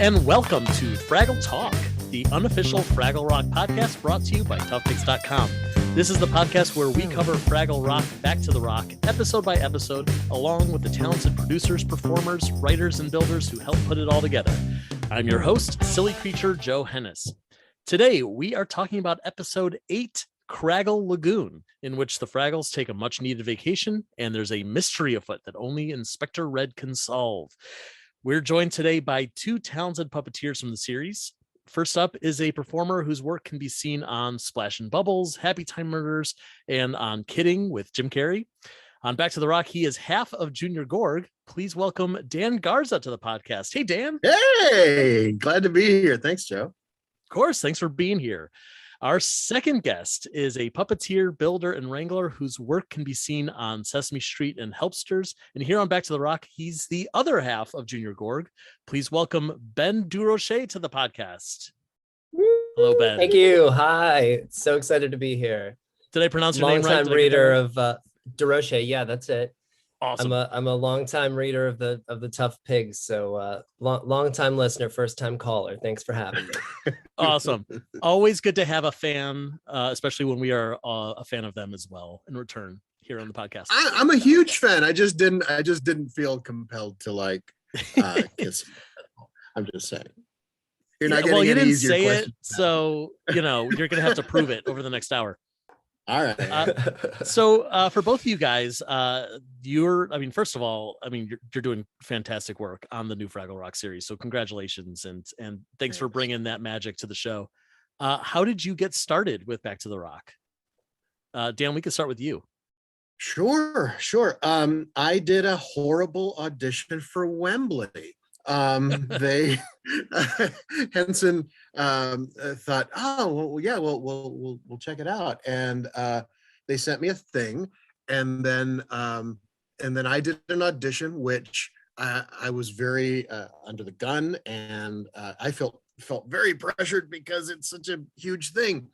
and welcome to Fraggle Talk, the unofficial Fraggle Rock podcast brought to you by toughpicks.com. This is the podcast where we cover Fraggle Rock back to the rock, episode by episode, along with the talented producers, performers, writers, and builders who help put it all together. I'm your host, silly creature Joe Hennis. Today, we are talking about episode 8, Craggle Lagoon, in which the Fraggles take a much-needed vacation, and there's a mystery afoot that only Inspector Red can solve. We're joined today by two talented puppeteers from the series. First up is a performer whose work can be seen on Splash and Bubbles, Happy Time Murders, and on Kidding with Jim Carrey. On Back to the Rock, he is half of Junior Gorg. Please welcome Dan Garza to the podcast. Hey, Dan. Hey, glad to be here. Thanks, Joe. Of course, thanks for being here. Our second guest is a puppeteer, builder, and wrangler whose work can be seen on Sesame Street and Helpsters. And here on Back to the Rock, he's the other half of Junior Gorg. Please welcome Ben Durocher to the podcast. Hello, Ben. Thank you. Hi. So excited to be here. Did I pronounce your name right? Longtime reader of Durocher. Yeah, that's it. Awesome. I'm a longtime reader of the Tough Pigs. So long-time listener, first-time caller. Thanks for having me. Awesome. Always good to have a fan, especially when we are a fan of them as well in return here on the podcast. I'm a huge fan. I just didn't feel compelled to kiss him. I'm just saying. You're not getting you any didn't easier say questions. it, so you're gonna have to prove it over the next hour. All right. So for both of you guys, first of all, you're doing fantastic work on the new Fraggle Rock series. So congratulations and thanks for bringing that magic to the show. How did you get started with Back to the Rock? Dan, we can start with you. Sure. I did a horrible audition for Wembley. They Henson thought, we'll check it out, and they sent me a thing, and then I did an audition, which I was very under the gun, and I felt very pressured because it's such a huge thing,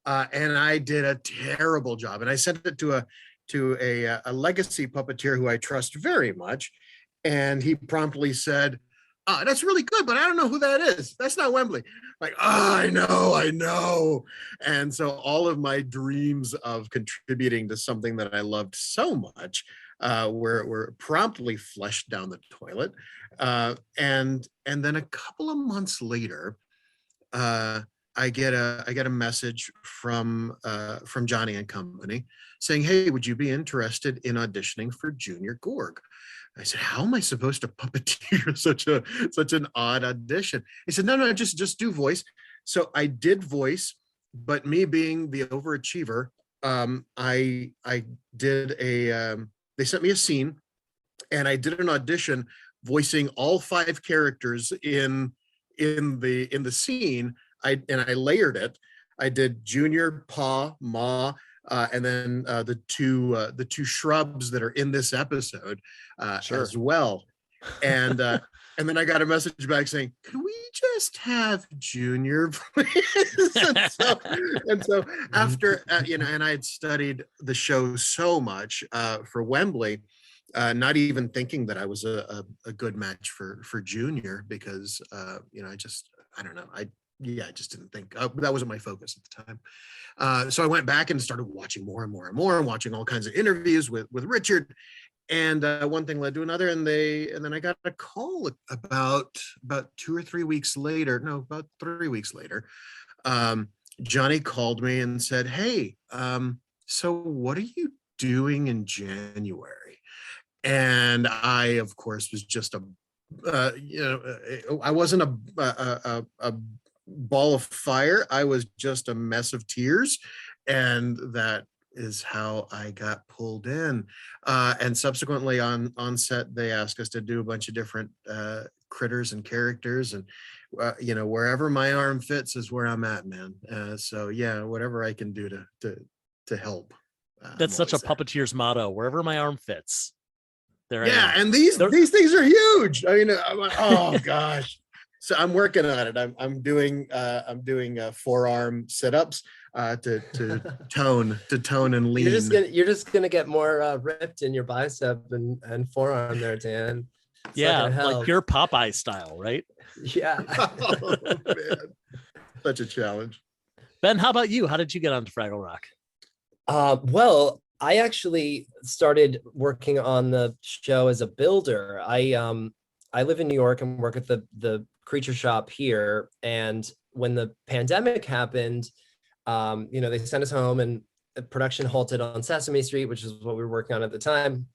and I did a terrible job, and I sent it to a legacy puppeteer who I trust very much, and he promptly said, that's really good, but I don't know who that is. That's not Wembley. I know. And so all of my dreams of contributing to something that I loved so much were promptly flushed down the toilet. And then a couple of months later, I get a message from Johnny and Company saying, "Hey, would you be interested in auditioning for Junior Gorg?" I said, "How am I supposed to puppeteer such an odd audition?" He said, No, just do voice. So I did voice, but me being the overachiever, I did they sent me a scene, and I did an audition voicing all 5 characters in the scene. I layered it. I did Junior, Pa, Ma, and then the two shrubs that are in this episode as well. And then I got a message back saying, "Could we just have Junior, please?" and so after and I had studied the show so much for Wembley, not even thinking that I was a good match for Junior, because I don't know. I just didn't think that wasn't my focus at the time. So I went back and started watching more and watching all kinds of interviews with Richard. And one thing led to another. And then I got a call about 2 or 3 weeks later. No, about 3 weeks later. Johnny called me and said, "Hey, so what are you doing in January?" And I, of course, was just I wasn't a ball of fire. I was just a mess of tears, and that is how I got pulled in. And subsequently on set, they asked us to do a bunch of different critters and characters, and wherever my arm fits is where I'm at, man. So yeah, whatever I can do to help. That's such a puppeteer's motto: wherever my arm fits. There. Yeah, and these things are huge. I'm like, oh gosh. So I'm working on it. I'm doing forearm sit-ups to tone and lean. You're just gonna get more ripped in your bicep and forearm there, Dan. Yeah, gonna help. like pure Popeye style, right? Yeah. Oh, man. Such a challenge. Ben, how about you? How did you get onto Fraggle Rock? Well, I actually started working on the show as a builder. I live in New York and work at the creature shop here. And when the pandemic happened, they sent us home and the production halted on Sesame Street, which is what we were working on at the time.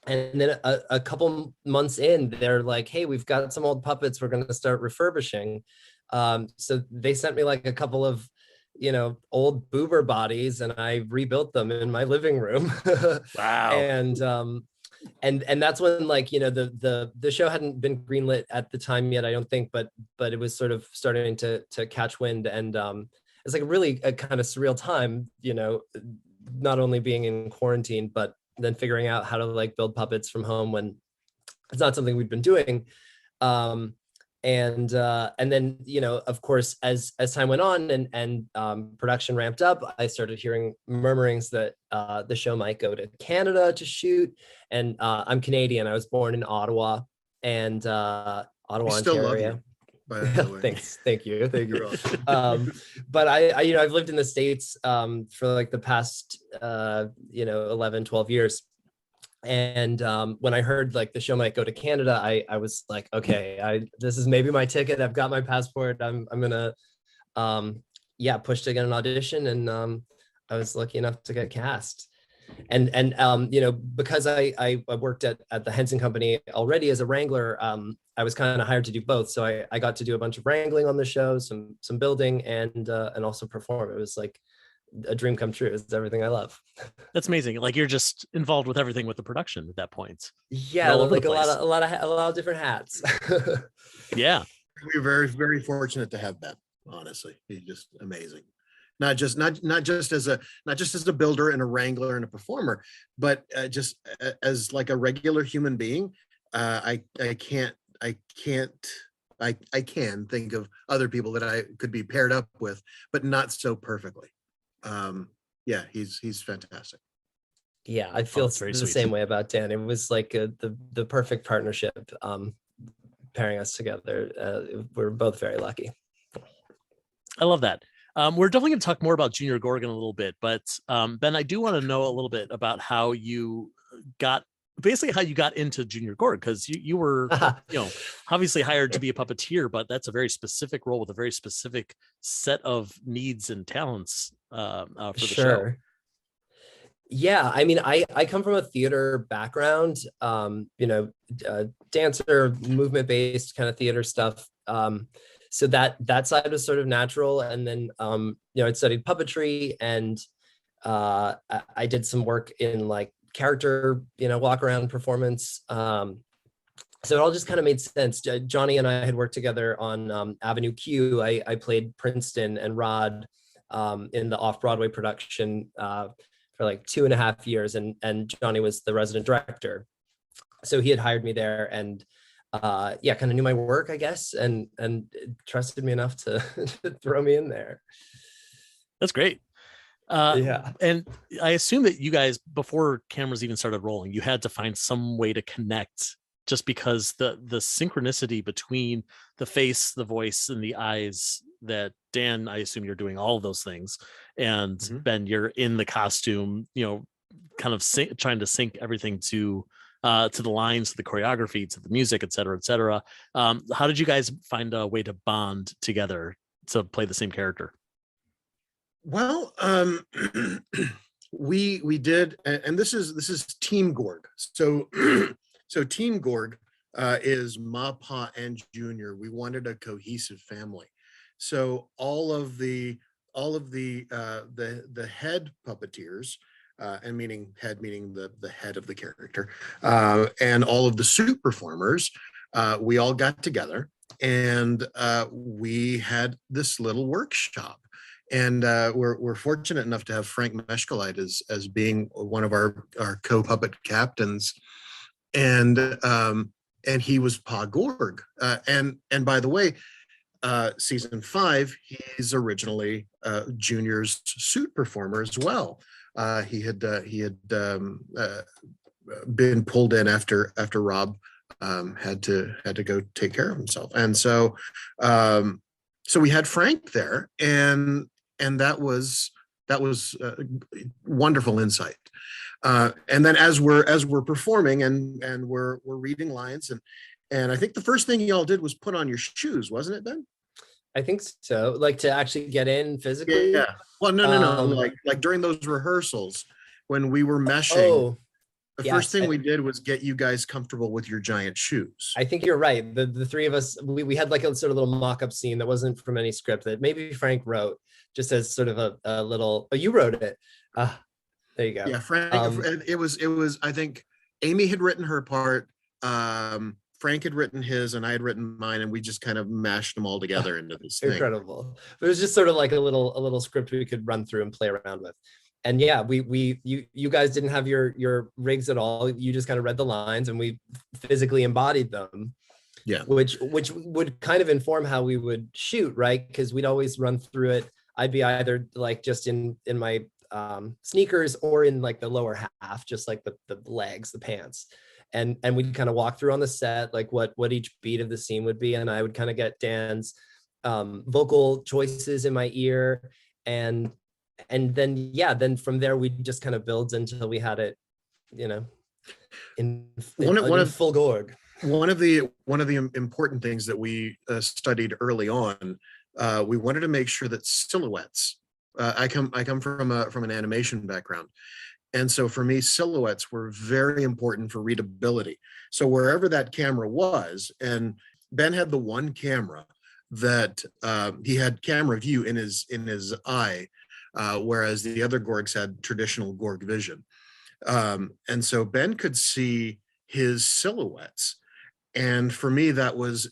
And then a couple months in, they're like, hey, we've got some old puppets we're going to start refurbishing. So they sent me like a couple of old boober bodies, and I rebuilt them in my living room. Wow. And that's when the show hadn't been greenlit at the time yet, I don't think, but it was sort of starting to catch wind. And it's like a kind of surreal time, not only being in quarantine, but then figuring out how to like build puppets from home when it's not something we'd been doing. And then, of course, as time went on and production ramped up, I started hearing murmurings that the show might go to Canada to shoot. And I'm Canadian. I was born in Ottawa, and Ottawa, Ontario. By the way. Thanks. Thank you. But I've lived in the States for like the past 11, 12 years. And when I heard like the show might go to Canada, I was like, okay, this is maybe my ticket. I've got my passport. I'm gonna push to get an audition. And I was lucky enough to get cast. And because I worked at the Henson Company already as a wrangler, I was kind of hired to do both. So I got to do a bunch of wrangling on the show, some building, and also perform. It was like a dream come true. It's everything I love. That's amazing. Like you're just involved with everything with the production at that point. Yeah, like a lot of different hats. Yeah, we're very, very fortunate to have Ben. Honestly, he's just amazing. Not just as a builder and a wrangler and a performer, but just as like a regular human being. I can think of other people that I could be paired up with, but not so perfectly. He's fantastic. Yeah, I feel the same way about Dan. It was like the perfect partnership, pairing us together. We're both very lucky. I love that. We're definitely going to talk more about Junior Gorg in a little bit, but Ben, I do want to know a little bit about how you got into Junior Gorg, because you were obviously hired to be a puppeteer, but that's a very specific role with a very specific set of needs and talents for the show. Yeah, I mean, I come from a theater background, dancer, movement-based kind of theater stuff. So that side was sort of natural. And then, I'd studied puppetry, and I did some work in like character, walk around performance. So it all just kind of made sense. Johnny and I had worked together on Avenue Q. I played Princeton and Rod in the off-Broadway production for like 2.5 years. And Johnny was the resident director. So he had hired me there, and kind of knew my work, I guess, and trusted me enough to throw me in there. That's great. And I assume that you guys, before cameras even started rolling, you had to find some way to connect, just because the synchronicity between the face, the voice, and the eyes, that Dan, I assume you're doing all of those things, and Ben, you're in the costume, kind of trying to sync everything to the lines, to the choreography, to the music, et cetera, et cetera. How did you guys find a way to bond together to play the same character? Well, we did, and this is Team Gorg. So Team Gorg is Ma, Pa, and Junior. We wanted a cohesive family. So all of the head puppeteers, and meaning the head of the character, and all of the suit performers, we all got together, and we had this little workshop. And we're fortunate enough to have Frank Meshkalite as being one of our co-puppet captains, and he was Pa Gorg. And by the way, season 5, he's originally Junior's suit performer as well. He had been pulled in after Rob had to go take care of himself. And so so we had Frank there, and that was wonderful insight. And then as we're performing and we're reading lines, and I think the first thing y'all did was put on your shoes, wasn't it, Ben? I think so. Like to actually get in physically. Yeah. Well, no. Like during those rehearsals when we were meshing, the first thing we did was get you guys comfortable with your giant shoes. I think you're right. The three of us, we had like a sort of little mock-up scene that wasn't from any script that maybe Frank wrote, just as sort of a little. Oh, you wrote it. There you go. Yeah, Frank. It was. I think Amy had written her part. Frank had written his, and I had written mine, and we just kind of mashed them all together into this thing. Incredible. It was just sort of like a little script we could run through and play around with. And yeah, you guys didn't have your rigs at all. You just kind of read the lines, and we physically embodied them. Yeah. Which would kind of inform how we would shoot, right? Because we'd always run through it. I'd be either like just in my sneakers or in like the lower half, just like the legs, the pants. And we'd kind of walk through on the set, like what each beat of the scene would be. And I would kind of get Dan's vocal choices in my ear. And then from there, we just kind of build until we had it, in full Gorg. One of the important things that we studied early on, we wanted to make sure that silhouettes, I come from an animation background. And so for me, silhouettes were very important for readability. So wherever that camera was, and Ben had the one camera that he had camera view in his eye, whereas the other Gorgs had traditional Gorg vision. And so Ben could see his silhouettes. And for me, that was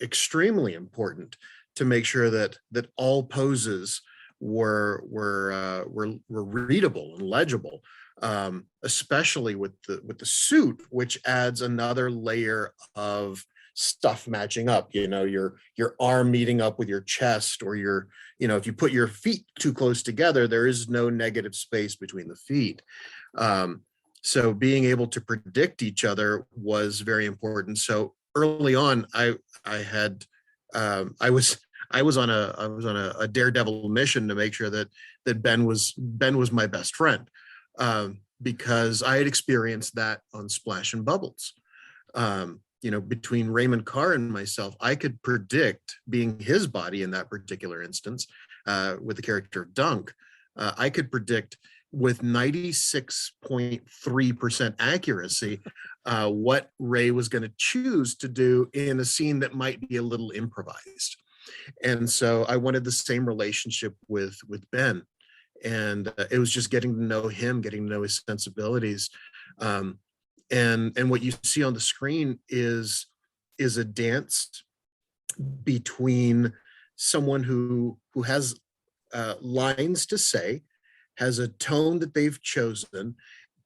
extremely important to make sure that all poses were readable and legible, especially with the suit, which adds another layer of stuff matching up. Your arm meeting up with your chest, or if you put your feet too close together, there is no negative space between the feet. So being able to predict each other was very important. So early on, I was on a daredevil mission to make sure that Ben was my best friend, because I had experienced that on Splash and Bubbles. Between Raymond Carr and myself, I could predict, being his body in that particular instance, with the character of Dunk, I could predict with 96.3% accuracy what Ray was going to choose to do in a scene that might be a little improvised. And so I wanted the same relationship with Ben, and it was just getting to know him, getting to know his sensibilities, and what you see on the screen is a dance between someone who has lines to say, has a tone that they've chosen,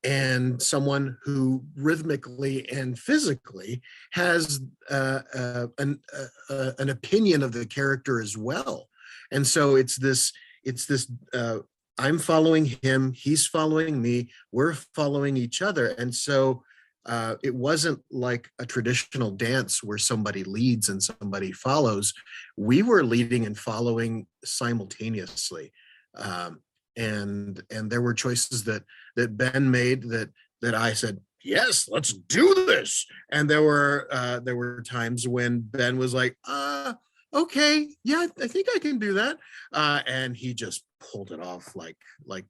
and someone who rhythmically and physically has an opinion of the character as well. And so it's this I'm following him, he's following me, we're following each other. And so it wasn't like a traditional dance where somebody leads and somebody follows. We were leading and following simultaneously. And there were choices that Ben made that I said, yes, let's do this. And there were times when Ben was like, okay, yeah, I think I can do that. And he just pulled it off like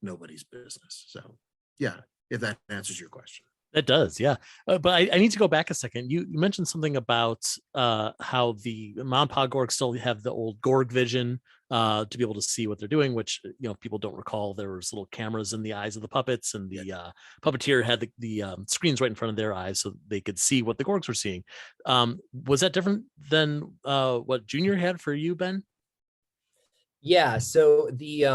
nobody's business. So yeah, if that answers your question. It does, yeah. But I need to go back a second. You mentioned something about how the Mom and Pa Gorg still have the old Gorg vision to be able to see what they're doing, which people don't recall. There was little cameras in the eyes of the puppets, and the puppeteer had the screens right in front of their eyes so they could see what the Gorgs were seeing. Was that different than what Junior had for you, Ben? Yeah. So the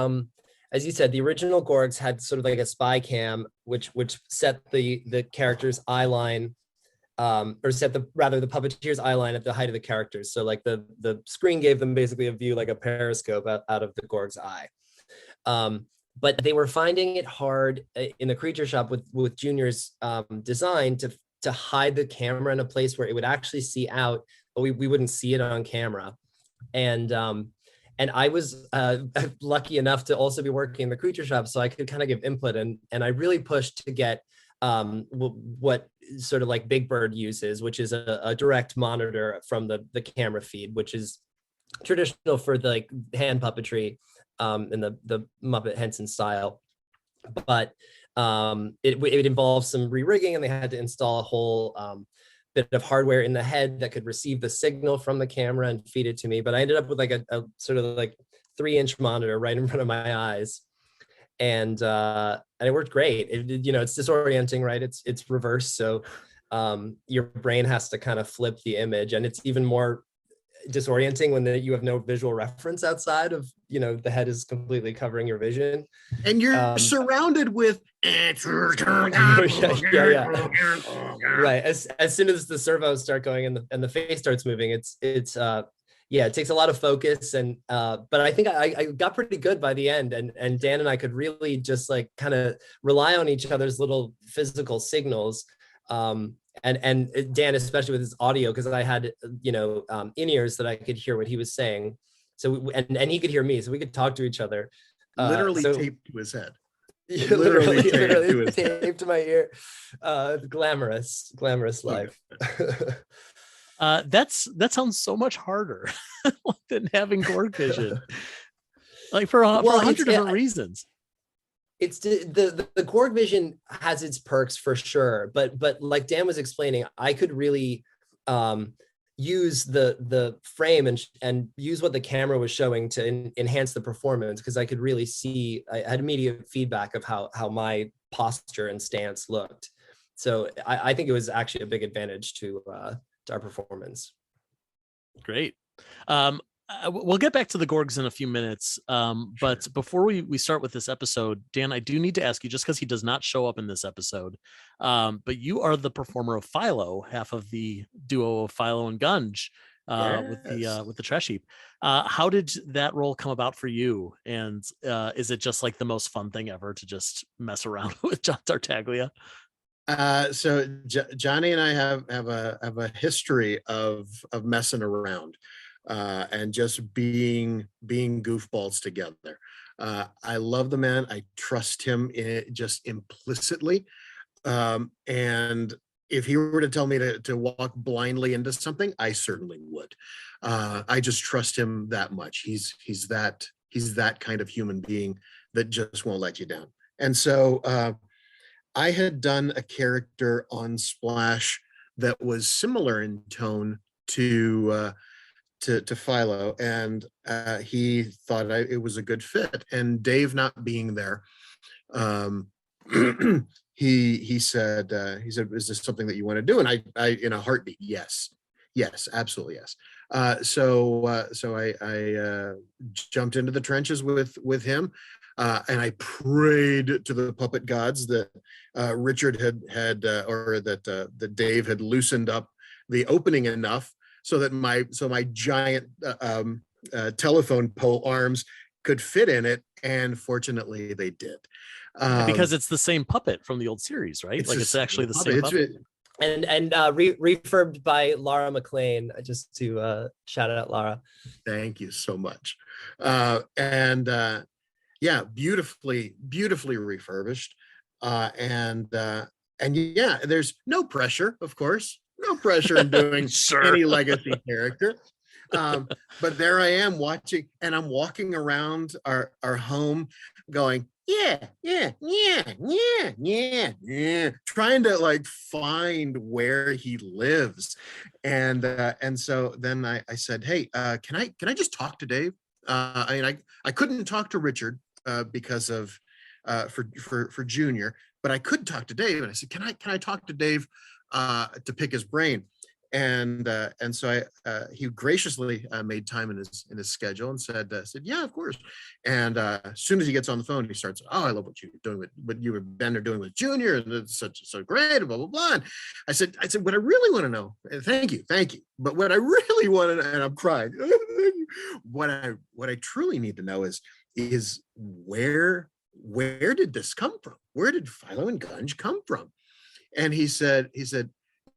as you said, the original Gorgs had sort of like a spy cam, which set the character's eye line, or set the puppeteer's eye line at the height of the characters. So like the screen gave them basically a view like a periscope out of the Gorg's eye. But they were finding it hard in the creature shop with Junior's design to to hide the camera in a place where it would actually see out, but we wouldn't see it on camera. And I was lucky enough to also be working in the creature shop, so I could kind of give input, and I really pushed to get what sort of like Big Bird uses, which is a direct monitor from the camera feed, which is traditional for the like hand puppetry in the Muppet Henson style. But it involves some re-rigging, and they had to install a whole bit of hardware in the head that could receive the signal from the camera and feed it to me. But I ended up with like a sort of like 3-inch monitor right in front of my eyes, and it worked great. It's disorienting, right? It's reverse, so your brain has to kind of flip the image, and it's even more disorienting when you have no visual reference outside of, the head is completely covering your vision, and you're surrounded with yeah. Right, as soon as the servos start going and the face starts moving, it takes a lot of focus, and but I think I got pretty good by the end, and Dan and I could really just like kind of rely on each other's little physical signals, and Dan, especially with his audio, because I had in-ears that I could hear what he was saying, so and he could hear me, so we could talk to each other. Literally taped to his head. Literally taped to my ear. Glamorous life. That sounds so much harder than having Gorg vision, like for 100 different reasons. It's the Gorg vision has its perks for sure, but like Dan was explaining, I could really use the frame and use what the camera was showing to enhance the performance, because I could really see, I had immediate feedback of how my posture and stance looked. So I think it was actually a big advantage to our performance. Great. We'll get back to the Gorgs in a few minutes. But Sure. before we start with this episode, Dan, I do need to ask you, just because he does not show up in this episode, but you are the performer of Philo, half of the duo of Philo and Gunge, with the Trash Heap. How did that role come about for you? And is it just like the most fun thing ever to just mess around with John Tartaglia? So Johnny and I have a history of messing around. And just being goofballs together. I love the man. I trust him just implicitly. And if he were to tell me to walk blindly into something, I certainly would. I just trust him that much. He's that kind of human being that just won't let you down. And so I had done a character on Splash that was similar in tone to Philo, and he thought it was a good fit. And Dave not being there, he said, is this something that you want to do? And I in a heartbeat, yes, absolutely yes. So I jumped into the trenches with him, and I prayed to the puppet gods that Richard had or that Dave had loosened up the opening enough so that my giant telephone pole arms could fit in it, and fortunately they did. Because it's the same puppet from the old series, right? It's actually the same puppet. And refurbed by Laura McLean, just to shout out Laura. Thank you so much. Yeah, beautifully refurbished. And yeah, there's no pressure, of course. No pressure in doing any legacy character. But there I am watching, and I'm walking around our home going, yeah, trying to like find where he lives. And so then I said, hey, can I just talk to Dave? I couldn't talk to Richard because of for Junior, but I could talk to Dave. And I said, can I talk to Dave to pick his brain? And so he graciously made time in his schedule and said, yeah, of course. And as soon as he gets on the phone, he starts, oh, I love what you're doing with what you and Ben are doing with Junior, and it's so great, blah blah blah. And I said, what I really want to know, thank you, but what I really want to know, and I'm crying, what I truly need to know is where did this come from? Where did Philo and Gunge come from? And he said,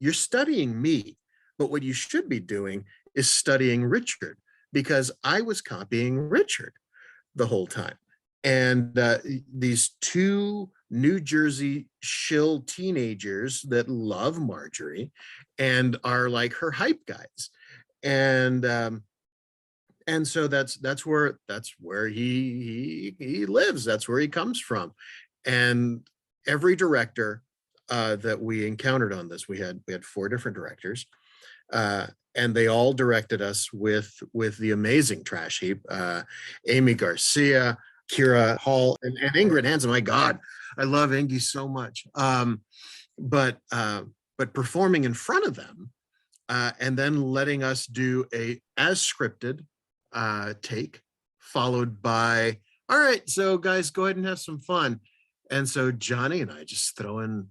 you're studying me, but what you should be doing is studying Richard, because I was copying Richard the whole time. And these two New Jersey shill teenagers that love Marjorie and are like her hype guys. And so that's where he lives. That's where he comes from. And every director that we encountered on this, we had 4 different directors, and they all directed us with the amazing trash heap, Amy Garcia, Kira Hall, and Ingrid Hansen. My God, I love Ingy so much. But performing in front of them, and then letting us do a as scripted take, followed by, all right, so guys, go ahead and have some fun. And so Johnny and I just throwing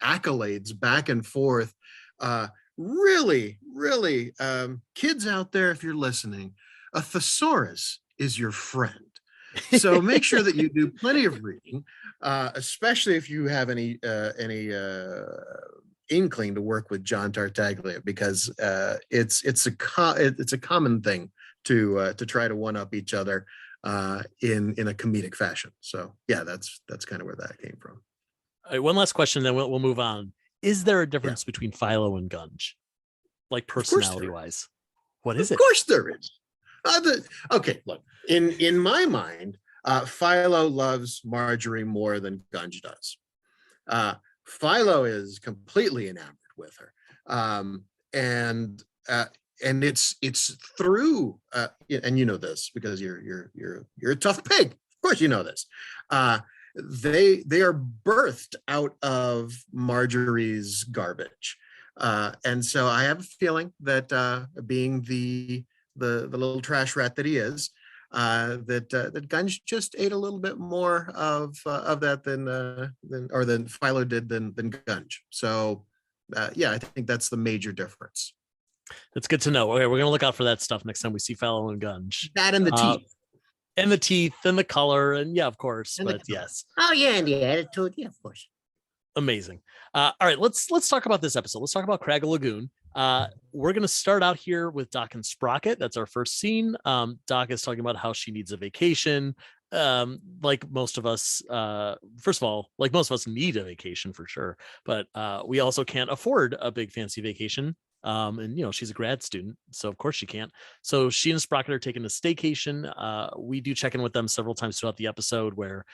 accolades back and forth. Really, kids out there, if you're listening, a thesaurus is your friend. So make sure that you do plenty of reading, especially if you have any inkling to work with John Tartaglia, because it's a common thing to try to one up each other in a comedic fashion. So yeah, that's kind of where that came from. All right, one last question, then we'll move on. Is there a difference between Philo and Gunge, like personality wise? What is it? Of course there is. Okay, look, in my mind, Philo loves Marjorie more than Gunge does. Philo is completely enamored with her, and it's through and you know this because you're a tough pig. Of course you know this. They are birthed out of Marjorie's garbage, and so I have a feeling that being the little trash rat that he is, that Gunge just ate a little bit more of that than Philo did than Gunge. So yeah, I think that's the major difference. That's good to know. Okay, we're gonna look out for that stuff next time we see Philo and Gunge. That and the teeth. And the teeth and the color, and yeah, of course. But yes. Oh yeah, and the attitude, yeah, of course. Amazing. All right, let's talk about this episode. Let's talk about Craggle Lagoon. We're going to start out here with Doc and Sprocket. That's our first scene. Doc is talking about how she needs a vacation. Like most of us, first of all, like most of us need a vacation for sure, but we also can't afford a big fancy vacation. And you know, she's a grad student, so of course she can't. So she and Sprocket are taking a staycation. We do check in with them several times throughout the episode where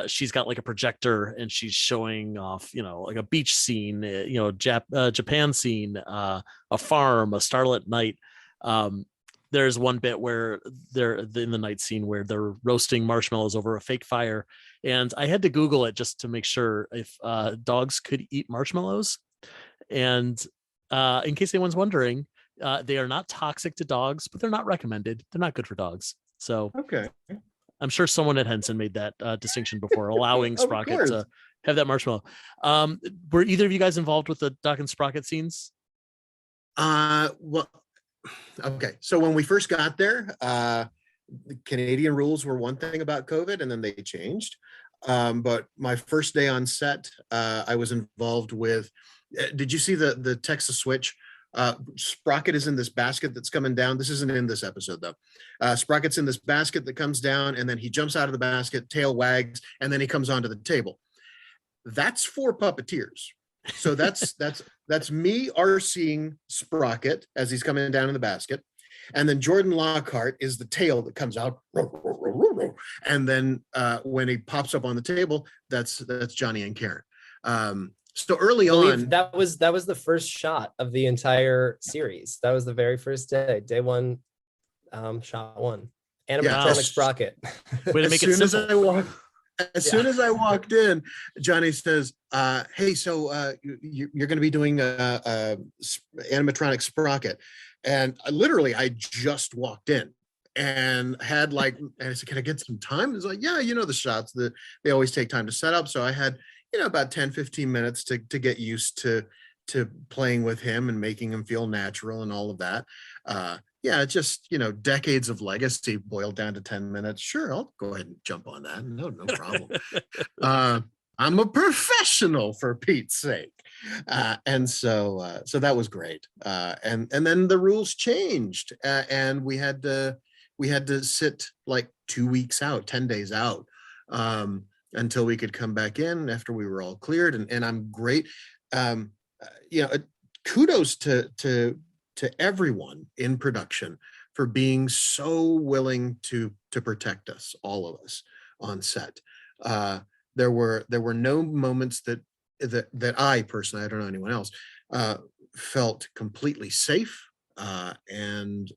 she's got like a projector and she's showing off, you know, like a beach scene, you know, Japan scene, a farm, a starlit night. There's one bit where they're in the night scene where they're roasting marshmallows over a fake fire, and I had to Google it just to make sure if dogs could eat marshmallows. And in case anyone's wondering, they are not toxic to dogs, but they're not recommended. They're not good for dogs. So okay, I'm sure someone at Henson made that distinction before, allowing Sprocket to have that marshmallow. Were either of you guys involved with the Doc and Sprocket scenes? Well, okay. So when we first got there, the Canadian rules were one thing about COVID, and then they changed. But my first day on set, I was involved with. Did you see the Texas switch? Sprocket is in this basket that's coming down. This isn't in this episode though. Sprocket's in this basket that comes down, and then he jumps out of the basket, tail wags, and then he comes onto the table. That's for Puppeteers. So that's me RCing Sprocket as he's coming down in the basket. And then Jordan Lockhart is the tail that comes out. And then when he pops up on the table, that's Johnny and Karen. So early on, that was the first shot of the entire series. That was the very first day one, shot one. Animatronic Sprocket. Way to make it simple. As soon as I walked in, Johnny says, "Hey, so you're going to be doing animatronic Sprocket," and I just walked in and had and I said, "Can I get some time?" He's like, "Yeah, you know the shots that they always take time to set up." So I had about 10-15 minutes to get used to playing with him and making him feel natural and all of that. Yeah, just decades of legacy boiled down to 10 minutes. Sure, I'll go ahead and jump on that. No problem. I'm a professional, for Pete's sake. And so that was great. And then the rules changed, and we had to sit like 2 weeks out, 10 days out, until we could come back in after we were all cleared. And I'm great. Kudos to everyone in production for being so willing to protect us, all of us on set. There were no moments that I personally, I don't know anyone else, felt completely safe, and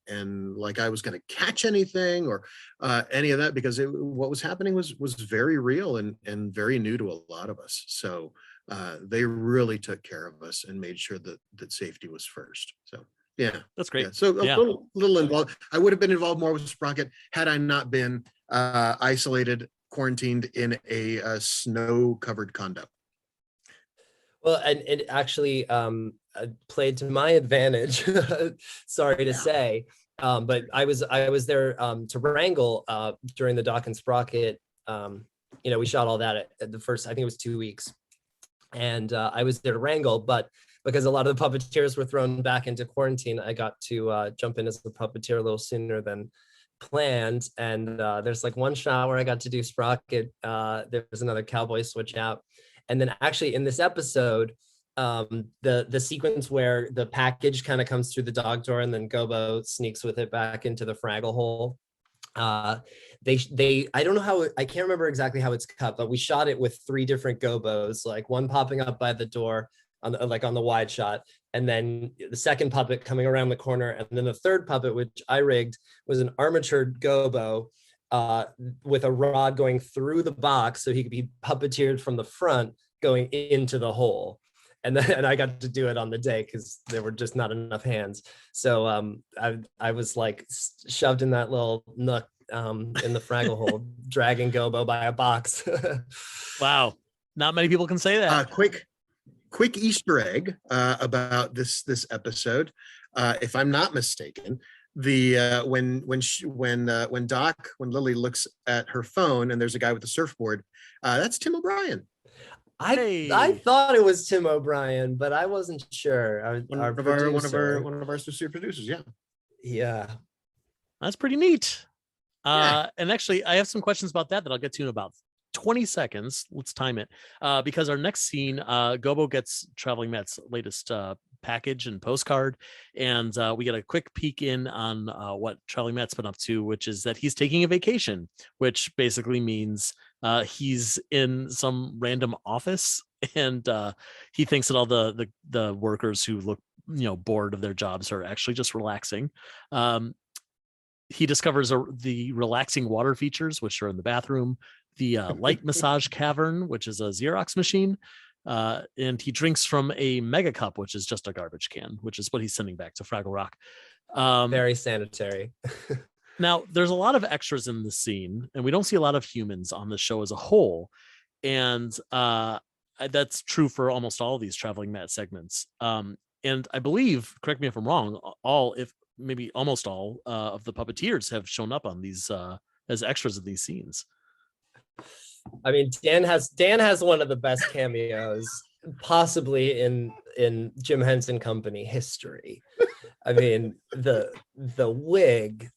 like I was going to catch anything or any of that, because what was happening was very real and very new to a lot of us. So they really took care of us and made sure that safety was first. So yeah, that's great. Yeah. So a little involved. I would have been involved more with Sprocket had I not been isolated, quarantined in a snow-covered condo. Well, and it actually played to my advantage. Sorry to say, but I was there to wrangle during the Doc and Sprocket. We shot all that at the first, I think it was 2 weeks, and I was there to wrangle. But because a lot of the puppeteers were thrown back into quarantine, I got to jump in as a puppeteer a little sooner than planned. And there's like one shot where I got to do Sprocket. There was another cowboy switch out. And then actually in this episode, the sequence where the package kind of comes through the dog door and then Gobo sneaks with it back into the Fraggle hole. I don't know how, I can't remember exactly how it's cut, but we shot it with 3 different Gobos, like one popping up by the door on the wide shot, and then the second puppet coming around the corner, and then the third puppet, which I rigged, was an armatured Gobo with a rod going through the box so he could be puppeteered from the front going into the hole. And I got to do it on the day because there were just not enough hands. So I was like shoved in that little nook in the Fraggle hole, dragging Gobo by a box. Wow. Not many people can say that. Quick Easter egg about this episode. If I'm not mistaken, when Lily looks at her phone and there's a guy with a surfboard, that's Tim O'Brien. I thought it was Tim O'Brien, but I wasn't sure. One of our associate producers. Yeah, that's pretty neat. And actually, I have some questions about that I'll get to in about 20 seconds. Let's time it, because our next scene, Gobo gets Traveling Matt's latest package and postcard, and we get a quick peek in on what Traveling Matt's been up to, which is that he's taking a vacation, which basically means he's in some random office, and he thinks that all the workers who look bored of their jobs are actually just relaxing. He discovers the relaxing water features, which are in the bathroom, the light massage cavern, which is a Xerox machine, and he drinks from a mega cup, which is just a garbage can, which is what he's sending back to Fraggle Rock. Very sanitary. Now, there's a lot of extras in the scene, and we don't see a lot of humans on the show as a whole, and that's true for almost all of these Traveling Matt segments. And I believe, correct me if I'm wrong, maybe almost all of the puppeteers have shown up on these as extras in these scenes. I mean, Dan has one of the best cameos possibly in Jim Henson Company history. I mean, the wig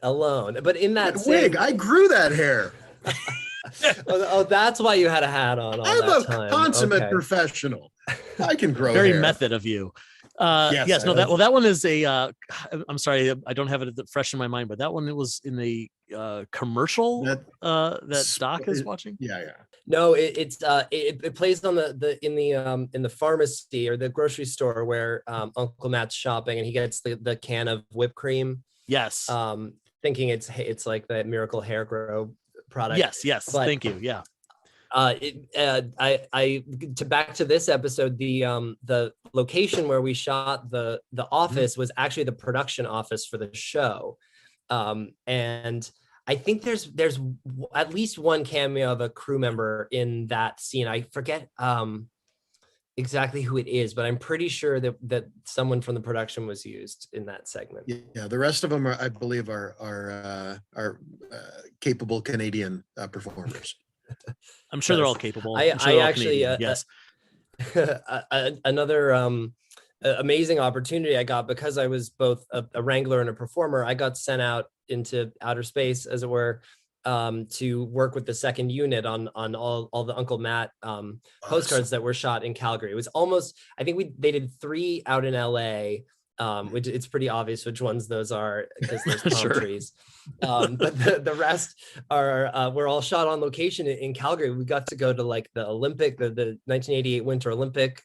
alone, but in that wig, I grew that hair. Oh, that's why you had a hat on all I'm that a time. Consummate professional. I can grow very hair. method of you. That one is a I'm sorry, I don't have it fresh in my mind, but that one, it was in a commercial that Doc is watching. No, it plays on in the pharmacy or the grocery store where Uncle Matt's shopping, and he gets the can of whipped cream. Yes. Thinking it's like the Miracle Hair Grow product. Yes. But, thank you. Yeah. Back to this episode, the location where we shot the office was actually the production office for the show, and I think there's at least one cameo of a crew member in that scene. I forget exactly who it is, but I'm pretty sure that someone from the production was used in that segment. Yeah, the rest of them I believe are capable Canadian performers. I'm sure they're all capable. I I'm sure they're all actually Canadian. Yes. Another amazing opportunity I got, because I was both a wrangler and a performer. I got sent out into outer space, as it were, to work with the second unit on all the Uncle Matt postcards that were shot in Calgary. It was almost, I think they did 3 out in LA, which it's pretty obvious which ones those are, because there's palm trees. But the rest were all shot on location in Calgary. We got to go to like the Olympic, the 1988 Winter Olympic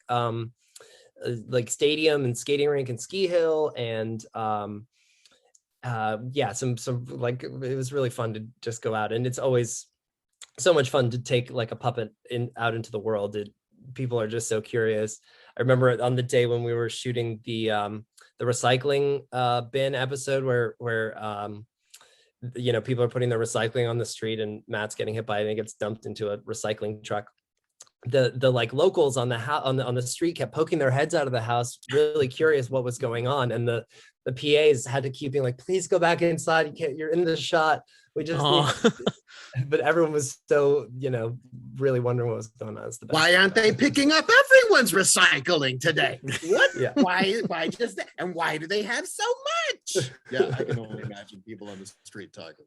like stadium and skating rink and ski hill, and some like, it was really fun to just go out, and it's always so much fun to take like a puppet out into the world. People are just so curious. I remember on the day when we were shooting the recycling bin episode where people are putting their recycling on the street and Matt's getting hit by it and it gets dumped into a recycling truck. The like locals on the street kept poking their heads out of the house, really curious what was going on, and the PAs had to keep being like, please go back inside, you're in the shot, we just need. But everyone was so really wondering what was going on. Why aren't they picking up everyone's recycling today? What? Yeah. Why just that? And why do they have so much? Yeah, I can only imagine people on the street talking.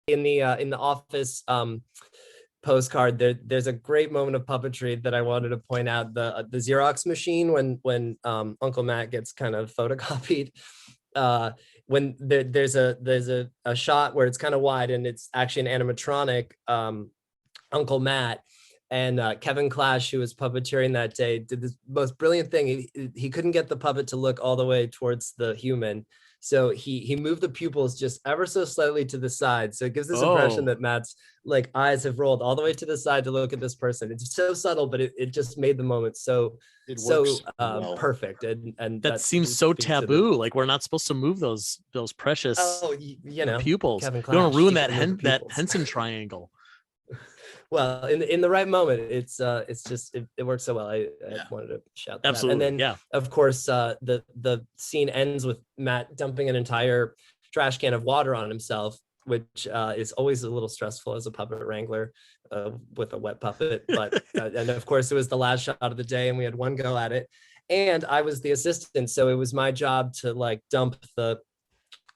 In the office postcard, there's a great moment of puppetry that I wanted to point out. The Xerox machine, when Uncle Matt gets kind of photocopied, when there's a shot where it's kind of wide and it's actually an animatronic Uncle Matt, and Kevin Clash, who was puppeteering that day, did this most brilliant thing. He couldn't get the puppet to look all the way towards the human, so he moved the pupils just ever so slightly to the side. So it gives this impression that Matt's like eyes have rolled all the way to the side to look at this person. It's so subtle, but it just made the moment so well. Perfect. And that seems so taboo. Like, we're not supposed to move those precious pupils. You don't want to ruin that Henson triangle. Well, in the right moment, it's just it works so well. I wanted to shout that. Absolutely. And then of course the scene ends with Matt dumping an entire trash can of water on himself, which is always a little stressful as a puppet wrangler with a wet puppet. But and of course it was the last shot of the day, and we had one go at it, and I was the assistant, so it was my job to like dump the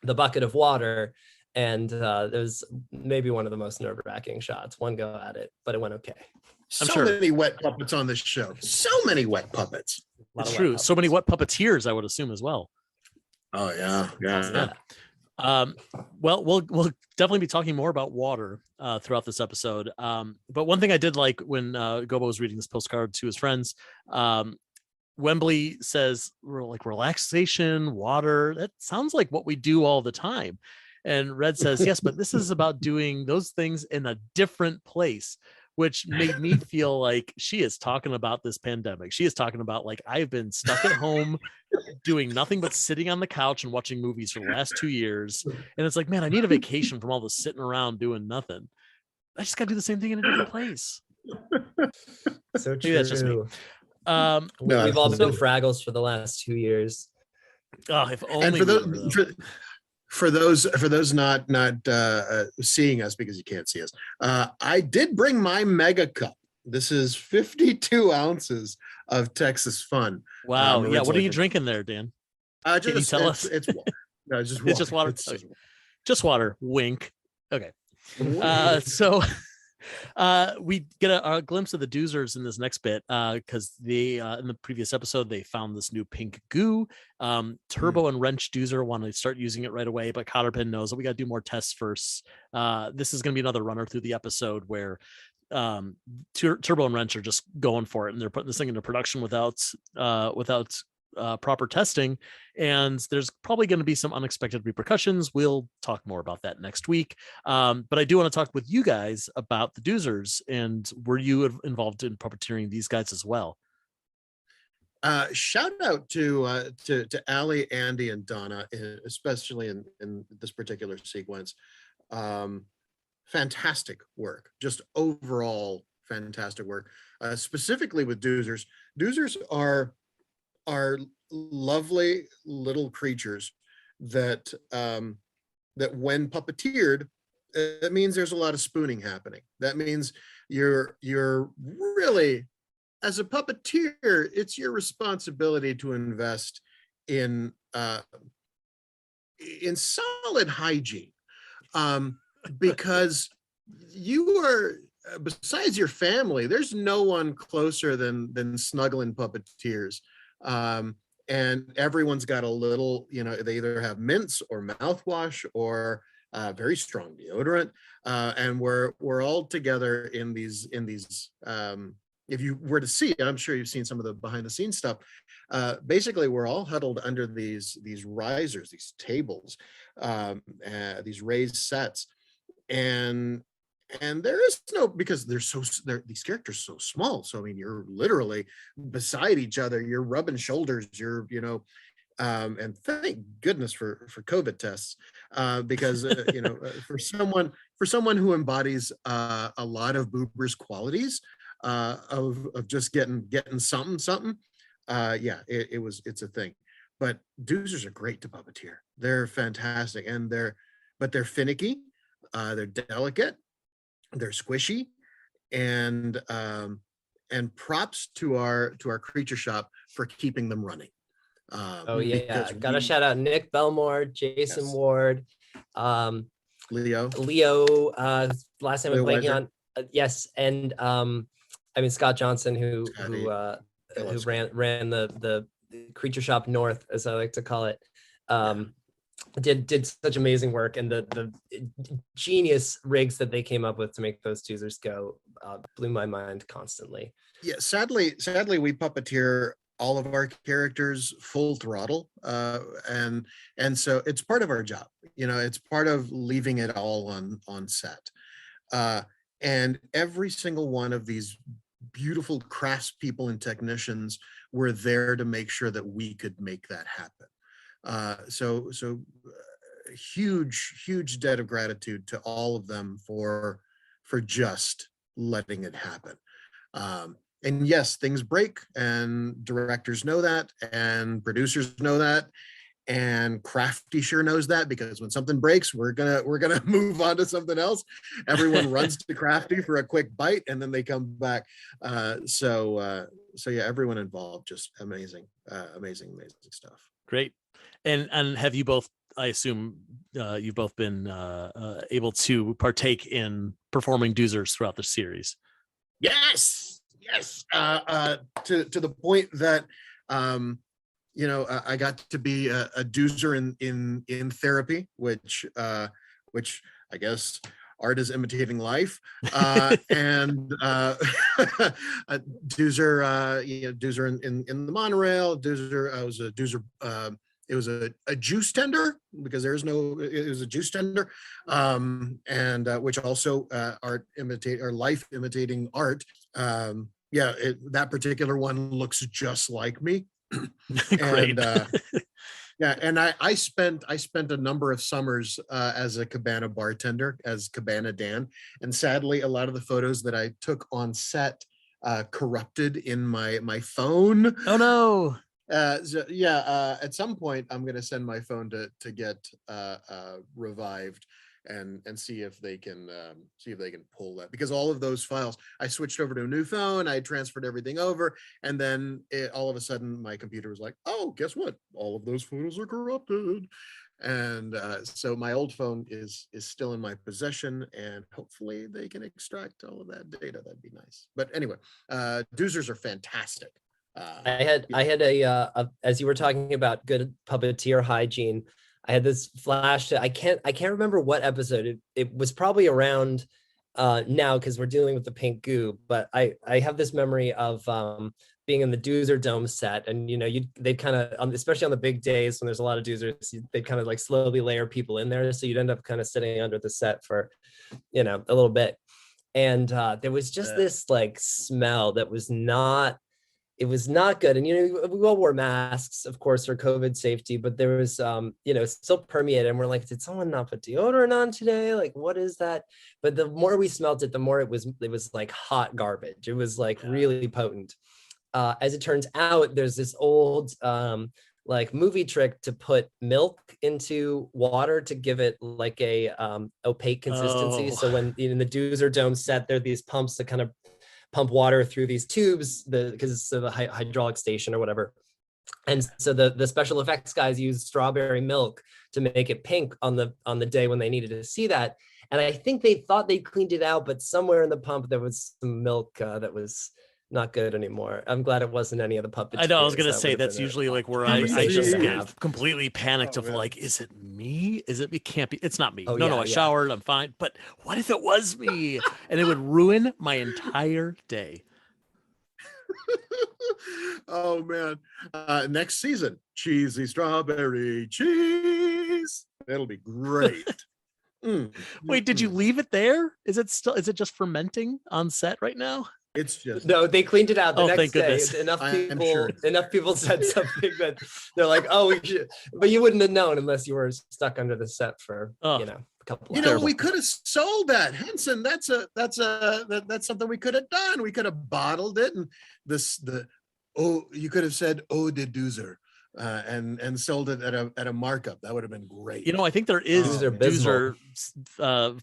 bucket of water. And it was maybe one of the most nerve-wracking shots. One go at it, but it went okay. So many wet puppets on this show. So many wet puppets. It's true. So many wet puppeteers, I would assume, as well. Oh yeah. Well, we'll definitely be talking more about water throughout this episode. But one thing I did like when Gobo was reading this postcard to his friends, Wembley says, like, relaxation, water. That sounds like what we do all the time. And Red says, yes, but this is about doing those things in a different place, which made me feel like she is talking about this pandemic. She is talking about, like, I've been stuck at home doing nothing but sitting on the couch and watching movies for the last 2 years. And it's like, man, I need a vacation from all the sitting around doing nothing. I just got to do the same thing in a different place. So true. Maybe that's just me. We've all been Fraggles for the last 2 years. Oh, if only. And for those not seeing us, because you can't see us, I did bring my mega cup. This is 52 ounces of Texas Fun. Wow. Yeah. What are you drinking there, Dan? Can you tell us? It's water. No, it's just water. It's just water. Just water. Wink. Okay. So we get a glimpse of the Doozers in this next bit because they in the previous episode they found this new pink goo. Turbo and Wrench Doozer want to start using it right away, but Cotterpin knows that we got to do more tests first. This is going to be another runner through the episode where Turbo and Wrench are just going for it, and they're putting this thing into production without proper testing, and there's probably going to be some unexpected repercussions. We'll talk more about that next week, but I do want to talk with you guys about the Doozers, and were you involved in puppeteering these guys as well? Shout out to Allie, Andy, and Donna, especially in this particular sequence. Fantastic work, just overall fantastic work. Specifically with Doozers. Doozers are lovely little creatures that when puppeteered It means there's a lot of spooning happening. That means you're really, as a puppeteer, it's your responsibility to invest in solid hygiene, because you are, besides your family, there's no one closer than snuggling puppeteers. And everyone's got a little, they either have mints or mouthwash or very strong deodorant, and we're all together in these. If you were to see it, I'm sure you've seen some of the behind the scenes stuff. Basically, we're all huddled under these risers, these tables, these raised sets, and there is no, because these characters so small. So I mean, you're literally beside each other. You're rubbing shoulders. And thank goodness for COVID tests, because for someone who embodies a lot of Boober's qualities, of just getting something. It's a thing. But doozers are great to puppeteer. They're fantastic, and they're finicky, they're delicate, they're squishy, and props to our creature shop for keeping them running. Gotta shout out Nick Belmore, Jason Yes. Ward, Leo, last name I'm blanking on. Yes, and Scott Johnson, who ran the creature shop north, as I like to call it, did such amazing work, and the genius rigs that they came up with to make those doozers go blew my mind constantly. Yeah, sadly we puppeteer all of our characters full throttle, and so it's part of our job. It's part of leaving it all on set, and every single one of these beautiful craftspeople and technicians were there to make sure that we could make that happen. So huge debt of gratitude to all of them for just letting it happen. And yes, things break, and directors know that, and producers know that, and Crafty sure knows that, because when something breaks, we're gonna move on to something else. Everyone runs to Crafty for a quick bite, and then they come back. So yeah, everyone involved, just amazing stuff. Great. And have you both, I assume you've both been able to partake in performing doozers throughout the series? Yes. To the point that I got to be a doozer in therapy, which I guess art is imitating life, and a doozer in the monorail. I was a doozer. It was a juice tender, because it was a juice tender, and which also life imitating art. That particular one looks just like me. Great. And I spent a number of summers as a cabana bartender, as Cabana Dan, and sadly, a lot of the photos that I took on set corrupted in my phone. Oh no. At some point I'm going to send my phone to get revived and see if they can pull that, because all of those files, I switched over to a new phone, I transferred everything over, and then all of a sudden my computer was like, oh, guess what, all of those photos are corrupted. And so my old phone is still in my possession, and hopefully they can extract all of that data. That'd be nice. But anyway, doozers are fantastic. I had a as you were talking about good puppeteer hygiene, I had this flash to, I can't remember what episode it was, probably around now, because we're dealing with the pink goo, but I have this memory of being in the Doozer Dome set, and they'd kind of, especially on the big days when there's a lot of doozers, they'd kind of like slowly layer people in there, so you'd end up kind of sitting under the set for a little bit, and there was just this like smell that was not good. And we all wore masks, of course, for COVID safety, but there was still permeated, and we're like, did someone not put deodorant on today? Like, what is that? But the more we smelt it, the more it was like hot garbage. It was like really potent. As it turns out, there's this old like movie trick to put milk into water to give it like a opaque consistency. Oh. So when in the Doozer Dome set, there are these pumps that kind of pump water through these tubes because it's the hydraulic station or whatever. And so the special effects guys used strawberry milk to make it pink on the day when they needed to see that. And I think they thought they cleaned it out, but somewhere in the pump there was some milk that was not good anymore. I'm glad it wasn't any of the puppets. I know. I was gonna say that's usually like where I just have completely panicked of like, is it me? Is it me? Can't be. It's not me. Oh, no, yeah, I showered. I'm fine. But what if it was me? And it would ruin my entire day. Oh man. Next season, cheesy strawberry cheese. It'll be great. Wait, did you leave it there? Is it just fermenting on set right now? It's just no, they cleaned it out the next thank day. goodness. Enough people said something that they're like, oh, we should, but you wouldn't have known unless you were stuck under the set for a couple of hours. We could have sold that, Henson. That's something we could have done. We could have bottled it, and you could have said eau de Doozer, and sold it at a markup. That would have been great. I think there is Doozer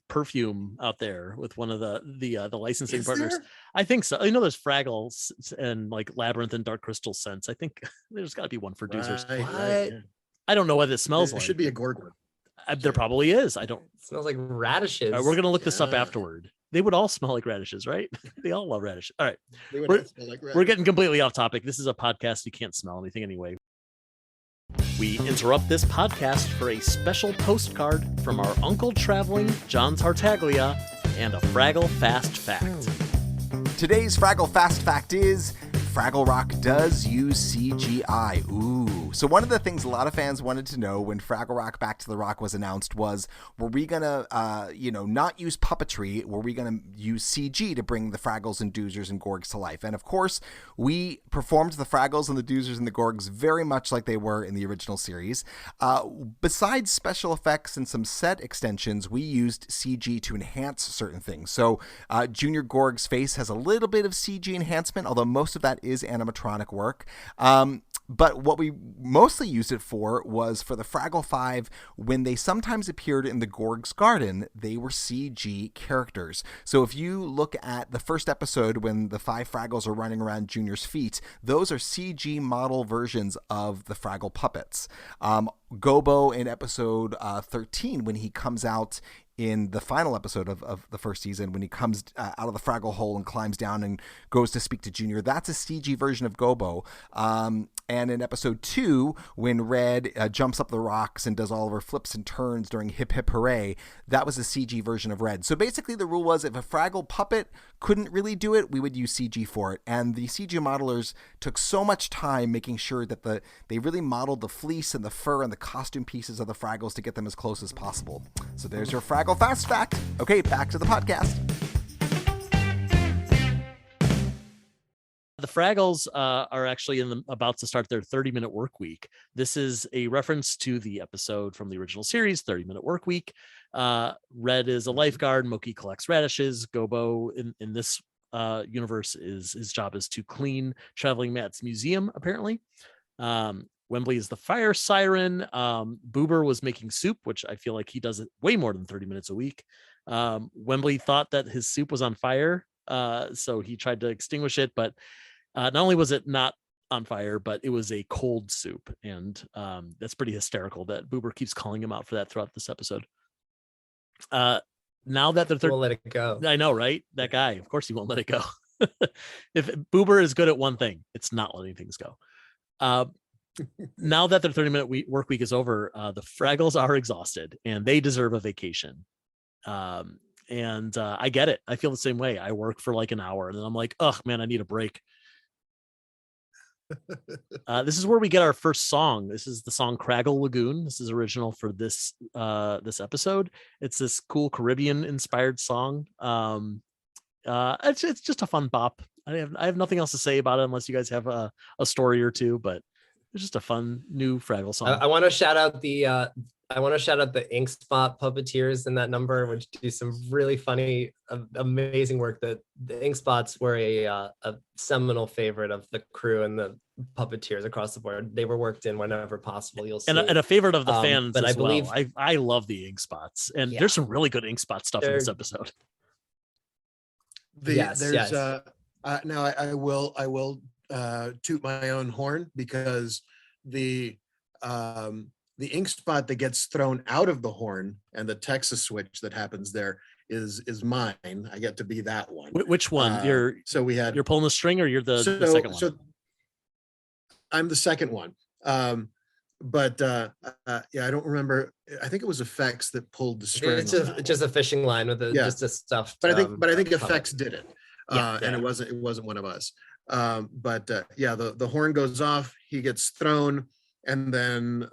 perfume out there with one of the licensing Is partners. there? I think so. There's Fraggles and like Labyrinth and Dark Crystal scents. I think there's got to be one for Doozers. Right, yeah. I don't know what it smells There like. should be a Gorg one. There probably is. I don't. It smells like radishes. All right, we're gonna look this up Yeah. afterward. They would all smell like radishes, right? They all love radishes. All right, They would We're- not smell like we're radish. getting completely off topic. This is a podcast. You can't smell anything anyway. We interrupt this podcast for a special postcard from our uncle traveling John Tartaglia and a Fraggle Fast Fact. Today's Fraggle Fast Fact is Fraggle Rock does use CGI. Ooh. So one of the things a lot of fans wanted to know when Fraggle Rock Back to the Rock was announced was, were we going to, not use puppetry? Were we going to use CG to bring the Fraggles and Doozers and Gorgs to life? And of course, we performed the Fraggles and the Doozers and the Gorgs very much like they were in the original series. Besides special effects and some set extensions, we used CG to enhance certain things. So Junior Gorg's face has a little bit of CG enhancement, although most of that is animatronic work. But what we mostly used it for was for the Fraggle Five. When they sometimes appeared in the Gorg's Garden, they were CG characters. So if you look at the first episode when the five Fraggles are running around Junior's feet, those are CG model versions of the Fraggle puppets. Gobo in episode 13, when he comes out in the final episode of the first season, when he comes out of the Fraggle hole and climbs down and goes to speak to Junior, that's a CG version of Gobo. And in episode 2, when Red jumps up the rocks and does all of her flips and turns during Hip Hip Hooray, that was a CG version of Red. So basically the rule was, if a Fraggle puppet couldn't really do it, we would use CG for it. And the CG modelers took so much time making sure that they really modeled the fleece and the fur and the costume pieces of the Fraggles to get them as close as possible. So there's your Fraggle Fast Fact. Okay, back to the podcast. The Fraggles are actually about to start their 30-minute work week. This is a reference to the episode from the original series, 30-minute work week. Red is a lifeguard. Moki collects radishes. Gobo in this universe, his job is to clean Traveling Matt's museum, apparently. Wembley is the fire siren. Boober was making soup, which I feel like he does it way more than 30 minutes a week. Wembley thought that his soup was on fire, so he tried to extinguish it, but not only was it not on fire, but it was a cold soup. And that's pretty hysterical that Boober keeps calling him out for that throughout this episode. Now that the Won't let it go. I know, right? That guy, of course he won't let it go. If Boober is good at one thing, it's not letting things go. Now that their 30-minute work week is over, the Fraggles are exhausted and they deserve a vacation. And I get it. I feel the same way. I work for like an hour and then I'm like, oh man, I need a break. This is where we get our first song. This is the song Craggle Lagoon. This is original for this episode. It's this cool Caribbean inspired song. It's just a fun bop. I have nothing else to say about it unless you guys have a story or two, but it's just a fun new Fraggle song. I want to shout out the Ink Spot Puppeteers in that number, which do some really funny, amazing work. The Ink Spots were a seminal favorite of the crew, and puppeteers across the board. They were worked in whenever possible. You'll see. And a favorite of the fans, but as I believe well. I love the ink spots, and there's some really good ink spot stuff in this episode. Yes. Now I will toot my own horn, because the ink spot that gets thrown out of the horn and the Texas switch that happens there is mine. I get to be that one. Which one? You're pulling the string, or you're the second one? So I'm the second one. But I don't remember. I think it was Effects that pulled the string. It's just a fishing line with just a stuffed. But I think Effects did it. And it wasn't one of us. The horn goes off, he gets thrown, and then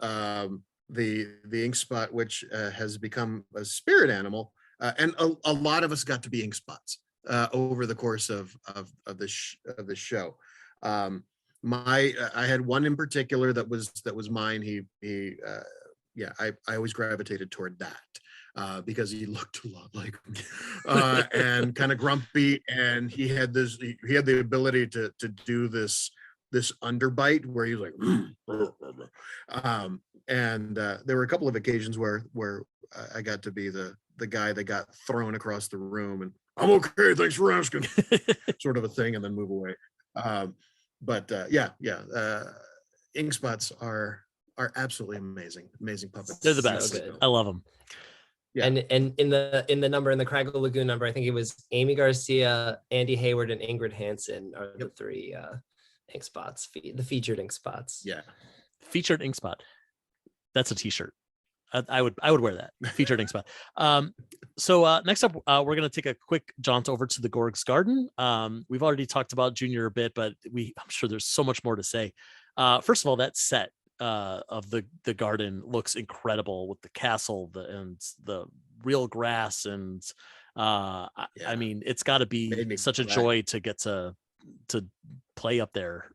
the ink spot, which has become a spirit animal, and a lot of us got to be ink spots over the course of this show. I had one in particular that was mine. I always gravitated toward that because he looked a lot like him, and kind of grumpy, and he had the ability to do this underbite where he was like and there were a couple of occasions where I got to be the guy that got thrown across the room, and I'm okay, thanks for asking, sort of a thing, and then move away. Ink spots are absolutely amazing puppets. They're the best. So I love them. Yeah. And in the number, in the Craggle Lagoon number, I think it was Amy Garcia, Andy Hayward, and Ingrid Hansen are the three ink spots, the featured ink spots. Yeah, featured ink spot. That's a t-shirt. I would wear that, featured ink spot. So next up, we're going to take a quick jaunt over to the Gorg's Garden. We've already talked about Junior a bit, but I'm sure there's so much more to say. First of all, that set of the garden looks incredible with the castle and the real grass, and I mean, it's got to be such a joy to get to play up there.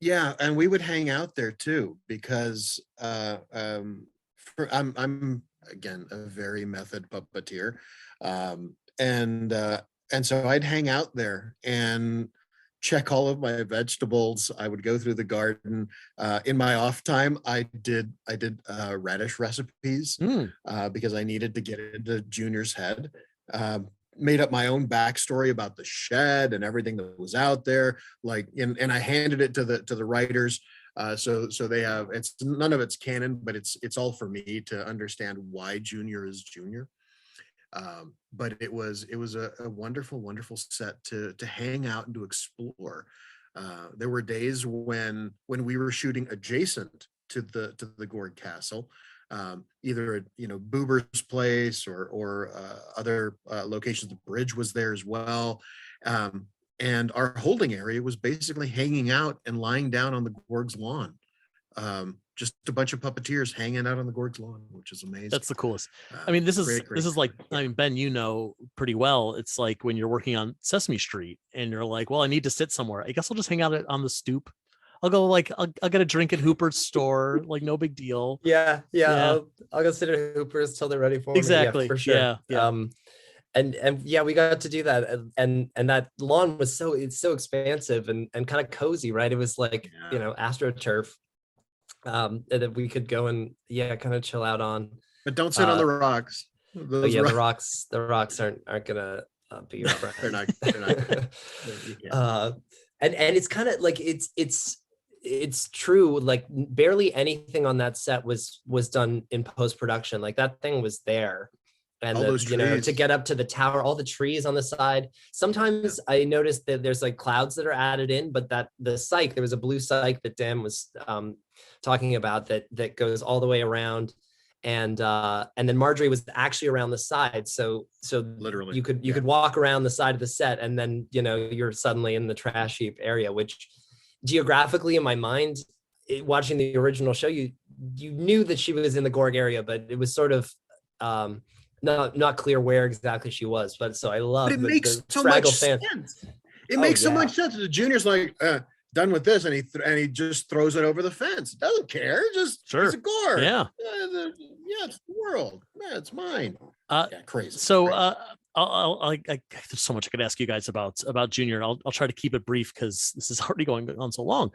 Yeah, and we would hang out there too, because I'm again a very method puppeteer, and so I'd hang out there and check all of my vegetables. I would go through the garden. In my off time, I did radish recipes because I needed to get into Junior's head. Made up my own backstory about the shed and everything that was out there, and I handed it to the writers, so they have, it's none of it's canon, but it's all for me to understand why Junior is Junior. But it was a wonderful set to hang out and to explore. There were days when we were shooting adjacent to the Gorg Castle, either at Boober's place or other locations. The bridge was there as well, and our holding area was basically hanging out and lying down on the Gorg's lawn. Just a bunch of puppeteers hanging out on the Gorg's lawn, which is amazing. That's the coolest. I mean, this is like, I mean, Ben, pretty well. It's like when you're working on Sesame Street and you're like, well, I need to sit somewhere. I guess I'll just hang out on the stoop. I'll go I'll get a drink at Hooper's store, like no big deal. Yeah. I'll go sit at Hooper's till they're ready for me. Exactly. Yeah, for sure. Yeah. And we got to do that, and that lawn was so expansive and kind of cozy, right? It was like AstroTurf, that we could go and kind of chill out on. But don't sit on the rocks. The rocks aren't gonna be right. They're not. And it's kind of like it's true, like barely anything on that set was done in post-production. Like that thing was there, and those trees. To get up to the tower, all the trees on the side. Sometimes I noticed that there's like clouds that are added in, but that the cyc, there was a blue cyc that Dan was talking about that goes all the way around, and then Marjorie was actually around the side, so literally you could walk around the side of the set, and then you're suddenly in the trash heap area, which geographically in my mind, watching the original show, you knew that she was in the Gorg area, but it was sort of not clear where exactly she was. But so I love it. Makes so Fraggle much fan. sense. It makes so much sense. The Junior's like done with this, and he just throws it over the fence. Doesn't care. Just sure. It's a Gorg. Yeah. It's the world. Yeah, it's mine. Crazy. So crazy. there's so much I could ask you guys about Junior. I'll try to keep it brief because this is already going on so long.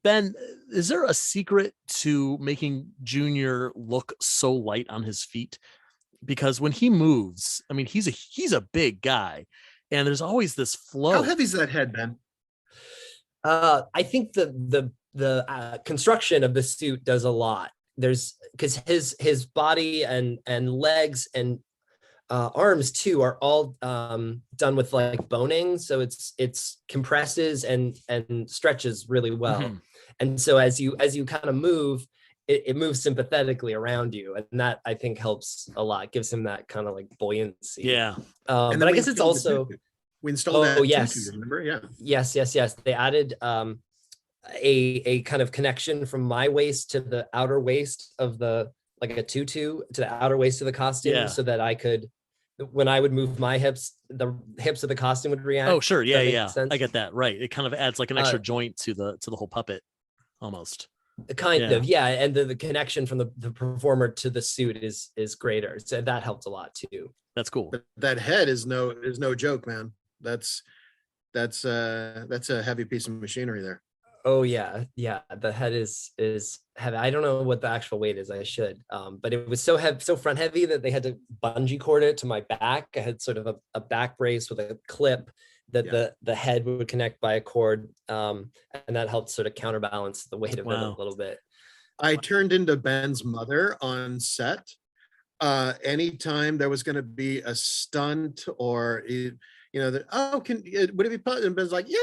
Ben, is there a secret to making Junior look so light on his feet? Because when he moves, I mean, he's a big guy, and there's always this flow. How heavy is that head, Ben? I think the construction of the suit does a lot. There's because his body and legs and arms too are all done with like boning, so it's compresses and stretches really well. Mm-hmm. And so as you kind of move, it moves sympathetically around you, and that I think helps a lot. It gives him that kind of like buoyancy. Yeah. But I guess it's also we installed that. Yes. Tutu, remember? Yeah. Yes. They added a kind of connection from my waist to the outer waist of the, like a tutu to the outer waist of the costume, so that I could, when I would move my hips, the hips of the costume would react. Oh, sure. Yeah. I get that. Right. It kind of adds like an extra joint to the whole puppet almost. Kind of. And the connection from the performer to the suit is greater. So that helped a lot too. That's cool. But that head is no joke, man. That's a heavy piece of machinery there. Oh yeah. The head is heavy. I don't know what the actual weight is. I should, but it was so front heavy that they had to bungee cord it to my back. I had sort of a back brace with a clip that the head would connect by a cord, and that helped sort of counterbalance the weight of it a little bit. I turned into Ben's mother on set. Anytime there was going to be a stunt or would it be possible? And Ben's like, yeah,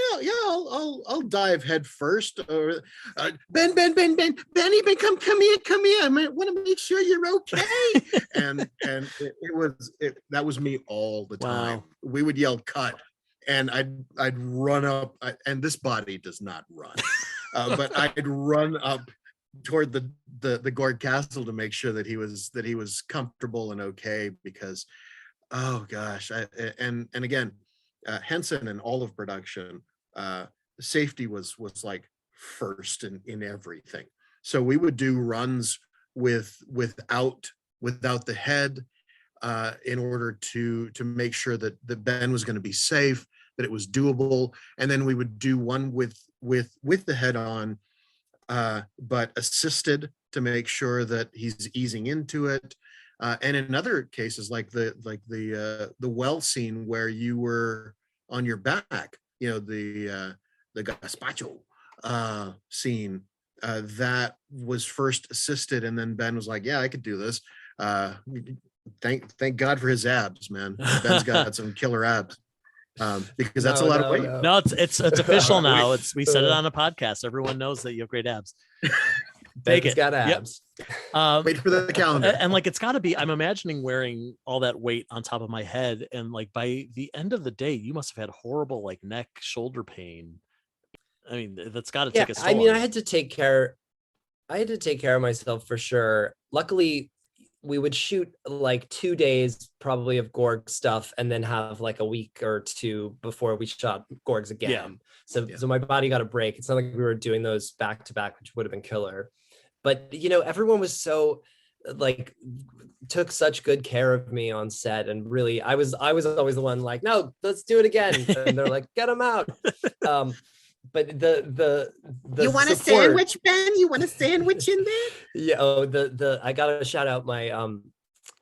I'll dive head first. Or Benny, come here. I want to make sure you're okay. and that was me all the time. Wow. We would yell cut, and I'd run up, and this body does not run, but I'd run up toward the Gorg castle to make sure that he was comfortable and okay, because oh gosh, and again, Henson and all of production, safety was like first in everything. So we would do runs without the head, in order to make sure that the Ben was going to be safe, that it was doable, and then we would do one with the head on, but assisted to make sure that he's easing into it. And in other cases, like the well scene where you were on your back, the gazpacho scene, that was first assisted, and then Ben was like, "Yeah, I could do this." Thank God for his abs, man. Ben's got some killer abs, because that's a lot of weight. No, it's official now. We said it on a podcast. Everyone knows that you have great abs. Ben's got abs. Yep. Wait for the calendar. And like, it's got to be, I'm imagining wearing all that weight on top of my head, and like by the end of the day, you must have had horrible like neck, shoulder pain. I mean, that's got to take a toll. I mean, I had to take care of myself for sure. Luckily, we would shoot like 2 days probably of Gorg stuff, and then have like a week or two before we shot Gorgs again. So my body got a break. It's not like we were doing those back to back, which would have been killer. But everyone was so like took such good care of me on set, and really I was always the one like, no, let's do it again, and they're like, get them out. But the you want a sandwich, Ben? You want a sandwich in there? Yeah. I gotta shout out my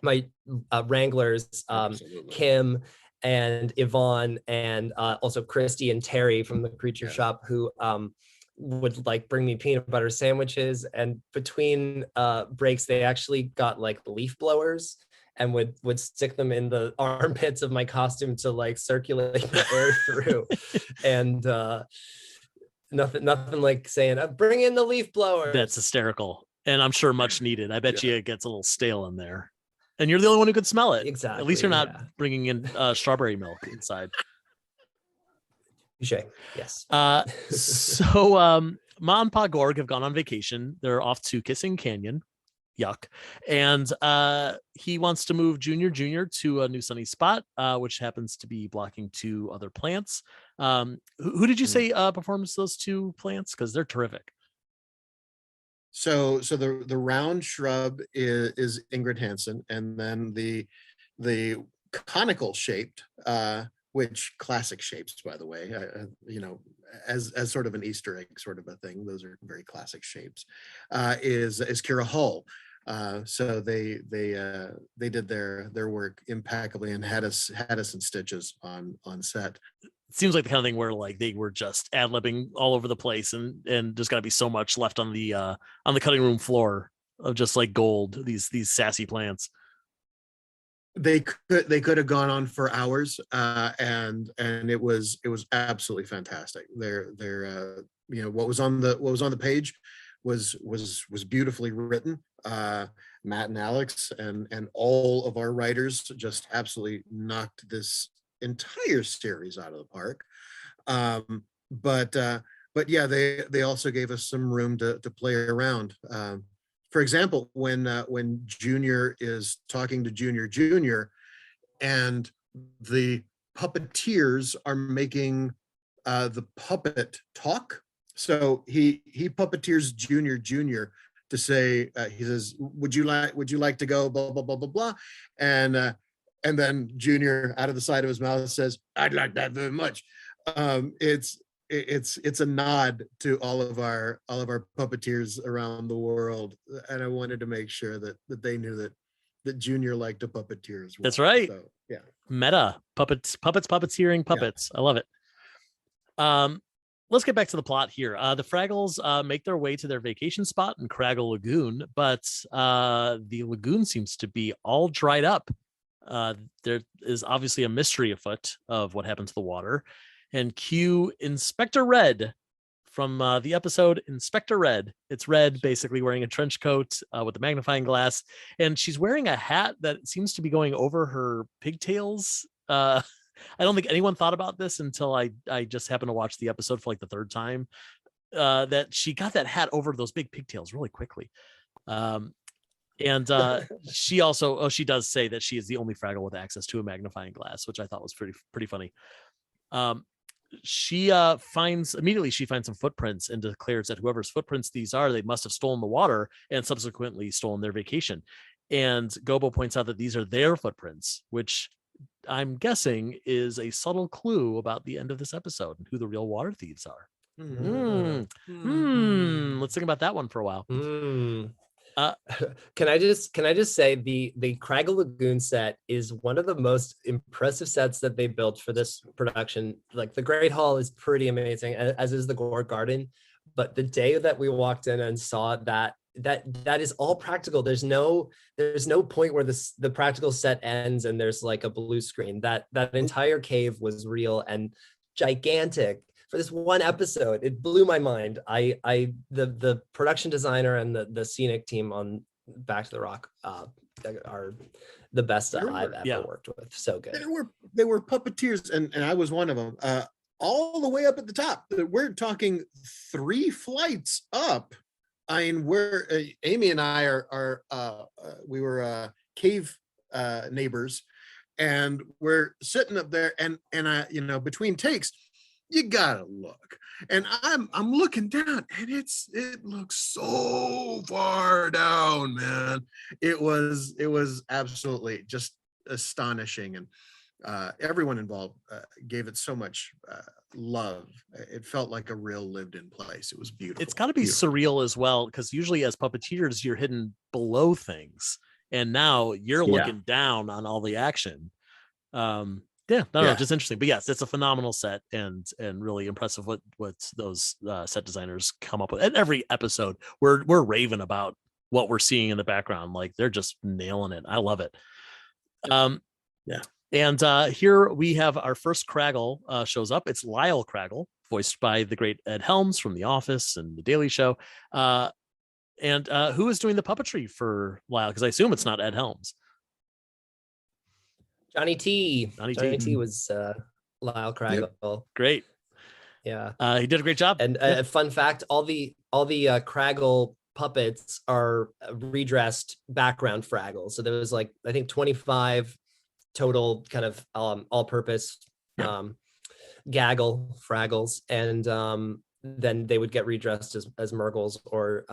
my wranglers, Kim and Yvonne, and also Christy and Terry from the Creature Shop, who would like bring me peanut butter sandwiches, and between breaks they actually got like leaf blowers and would stick them in the armpits of my costume to like circulate the air through. And nothing like saying, bring in the leaf blower. That's hysterical, and I'm sure much needed. I bet you it gets a little stale in there, and you're the only one who could smell it. Exactly. At least you're not bringing in strawberry milk inside. Yes. So Ma and Pa Gorg have gone on vacation. They're off to Kissing Canyon. Yuck. And he wants to move Junior to a new sunny spot, which happens to be blocking 2 other plants. Who did you say performs those 2 plants? Because they're terrific. So the round shrub is Ingrid Hansen, and then the conical shaped, which classic shapes, by the way, as sort of an Easter egg sort of a thing. Those are very classic shapes. Is Kira Hull. So they did their work impeccably and had us in stitches on set. It seems like the kind of thing where like they were just ad-libbing all over the place, and just got to be so much left on the cutting room floor of just like gold, these sassy plants. They could have gone on for hours, and it was absolutely fantastic. What was on the page was beautifully written. Matt and Alex and all of our writers just absolutely knocked this entire series out of the park. But yeah, they also gave us some room to play around. For example, when Junior is talking to Junior, and the puppeteers are making the puppet talk. So he puppeteers Junior to say, he says, would you like to go blah blah blah blah blah, and then Junior out of the side of his mouth says, I'd like that very much. It's a nod to all of our puppeteers around the world, and I wanted to make sure that they knew that Junior liked to puppeteer as well. That's right. So, yeah. Meta puppeteering puppets. Yeah. I love it. Let's get back to the plot here. The Fraggles make their way to their vacation spot in Craggle Lagoon, but the lagoon seems to be all dried up. There is obviously a mystery afoot of what happened to the water. And cue Inspector Red from the episode Inspector Red. It's Red, basically wearing a trench coat with a magnifying glass, and she's wearing a hat that seems to be going over her pigtails. I don't think anyone thought about this until I just happened to watch the episode for like the third time, that she got that hat over those big pigtails really quickly. And she also, she does say that she is the only Fraggle with access to a magnifying glass, which I thought was pretty funny. She finds some footprints and declares that whoever's footprints these are, they must have stolen the water and subsequently stolen their vacation. And Gobo points out that these are their footprints, which I'm guessing is a subtle clue about the end of this episode and who the real water thieves are. Let's think about that one for a while. Can I just say the Craggle Lagoon set is one of the most impressive sets that they built for this production. Like the Great Hall is pretty amazing, as is the Gorg Garden. But the day that we walked in and saw that is all practical. There's no point where the practical set ends and there's like a blue screen. That entire cave was real and gigantic. For this one episode, it blew my mind. The production designer and the scenic team on Back to the Rock are the best I've ever worked with. So good. They were puppeteers, and I was one of them. All the way up at the top. We're talking 3 flights up. I mean, Amy and I we were cave neighbors, and we're sitting up there, and I, between takes, you gotta look, and I'm looking down, and it looks so far down, man. It was absolutely just astonishing, and everyone involved gave it so much love. It felt like a real lived-in place. It was beautiful. It's got to be surreal as well, because usually as puppeteers you're hidden below things, and now you're looking down on all the action. Just interesting. But yes, it's a phenomenal set, and really impressive what those set designers come up with. At every episode, we're raving about what we're seeing in the background. Like they're just nailing it. I love it. And here we have our first Craggle shows up. It's Lyle Craggle, voiced by the great Ed Helms from The Office and The Daily Show. And who is doing the puppetry for Lyle? Because I assume it's not Ed Helms. Johnny T was Lyle Craggle. Yep. Great. Yeah. He did a great job. And a fun fact, all the Craggle puppets are redressed background Fraggles. So there was like, I think 25 total kind of all-purpose gaggle Fraggles. And then they would get redressed as Murgles or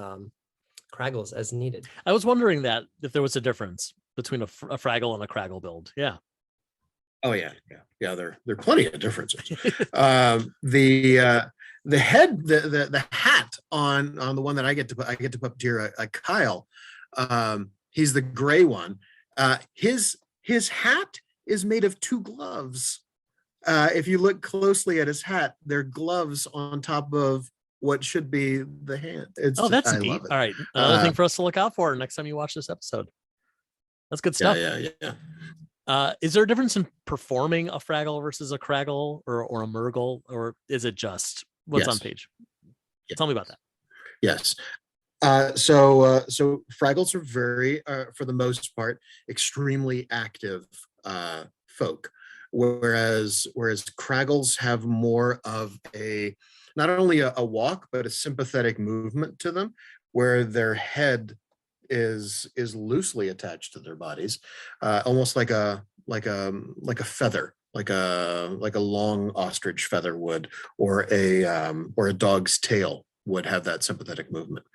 Craggles as needed. I was wondering that if there was a difference between a Fraggle and a Craggle build. Yeah. Oh yeah. There are plenty of differences. The head, the hat on the one that I get to puppeteer, Kyle. He's the gray one. His hat is made of two gloves. If you look closely at his hat, they're gloves on top of what should be the hand. That's neat. All right, another thing for us to look out for next time you watch this episode. That's good stuff. Yeah. Is there a difference in performing a Fraggle versus a Craggle or a Murgle, or is it just what's on page? Yeah. Tell me about that. Yes. So Fraggles are very, for the most part, extremely active folk, whereas Craggles have more of not only a walk but a sympathetic movement to them, where their head is loosely attached to their bodies, almost like a feather, like a long ostrich feather would, or a dog's tail would have that sympathetic movement.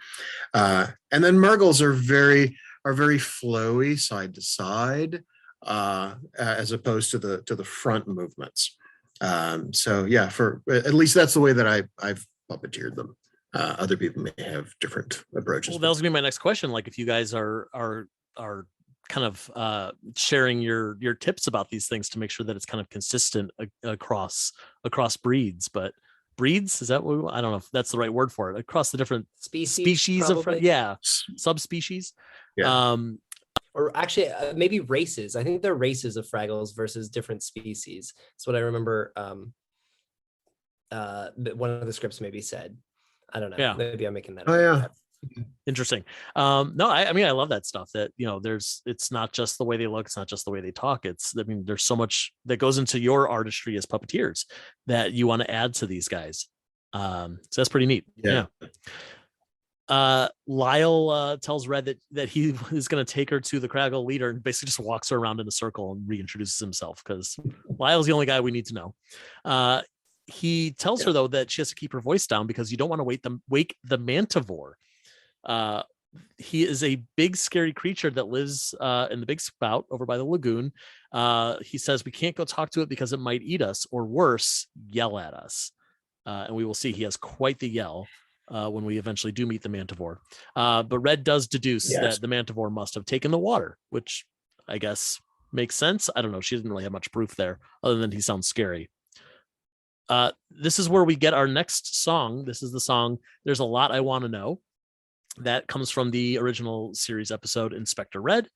And then Murgles are very flowy side to side, as opposed to the front movements. So yeah, for at least that's the way that I've puppeteered them. Other people may have different approaches. Well, that was gonna be my next question. Like, if you guys are kind of sharing your tips about these things to make sure that it's kind of consistent across breeds, but breeds, is that what I don't know if that's the right word for it, across the different species of subspecies. Or actually maybe races. I think they're races of Fraggles versus different species. That's what I remember. One of the scripts maybe said. I don't know. Yeah. Maybe I'm making that up. Oh yeah. Interesting. No, I mean, I love that stuff that, it's not just the way they look. It's not just the way they talk. There's so much that goes into your artistry as puppeteers that you want to add to these guys. So that's pretty neat. Yeah. Lyle tells Red that he is going to take her to the Craggle leader and basically just walks her around in a circle and reintroduces himself, because Lyle's the only guy we need to know. He tells her, though, that she has to keep her voice down because you don't want to wake the Mantivore. He is a big, scary creature that lives in the big spout over by the lagoon. He says we can't go talk to it because it might eat us, or worse, yell at us. And we will see he has quite the yell when we eventually do meet the Mantivore. But Red does deduce that the Mantivore must have taken the water, which I guess makes sense. I don't know. She didn't really have much proof there other than he sounds scary. This is where we get our next song. This is the song There's a Lot I Want to Know. That comes from the original series episode Inspector Red.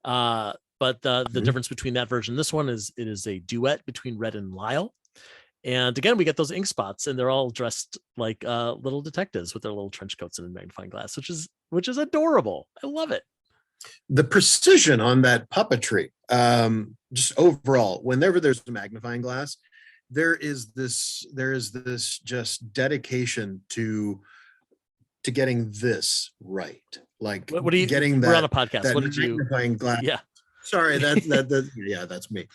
But the difference between that version and this one is it is a duet between Red and Lyle. And again, we get those ink spots, and they're all dressed like little detectives with their little trench coats and a magnifying glass, which is adorable. I love it. The precision on that puppetry, just overall, whenever there's a magnifying glass, there is this just dedication to getting this right. Like, what do you getting that? We're on a podcast. That what did you? Magnifying glass. Yeah. Sorry, that yeah, that's me.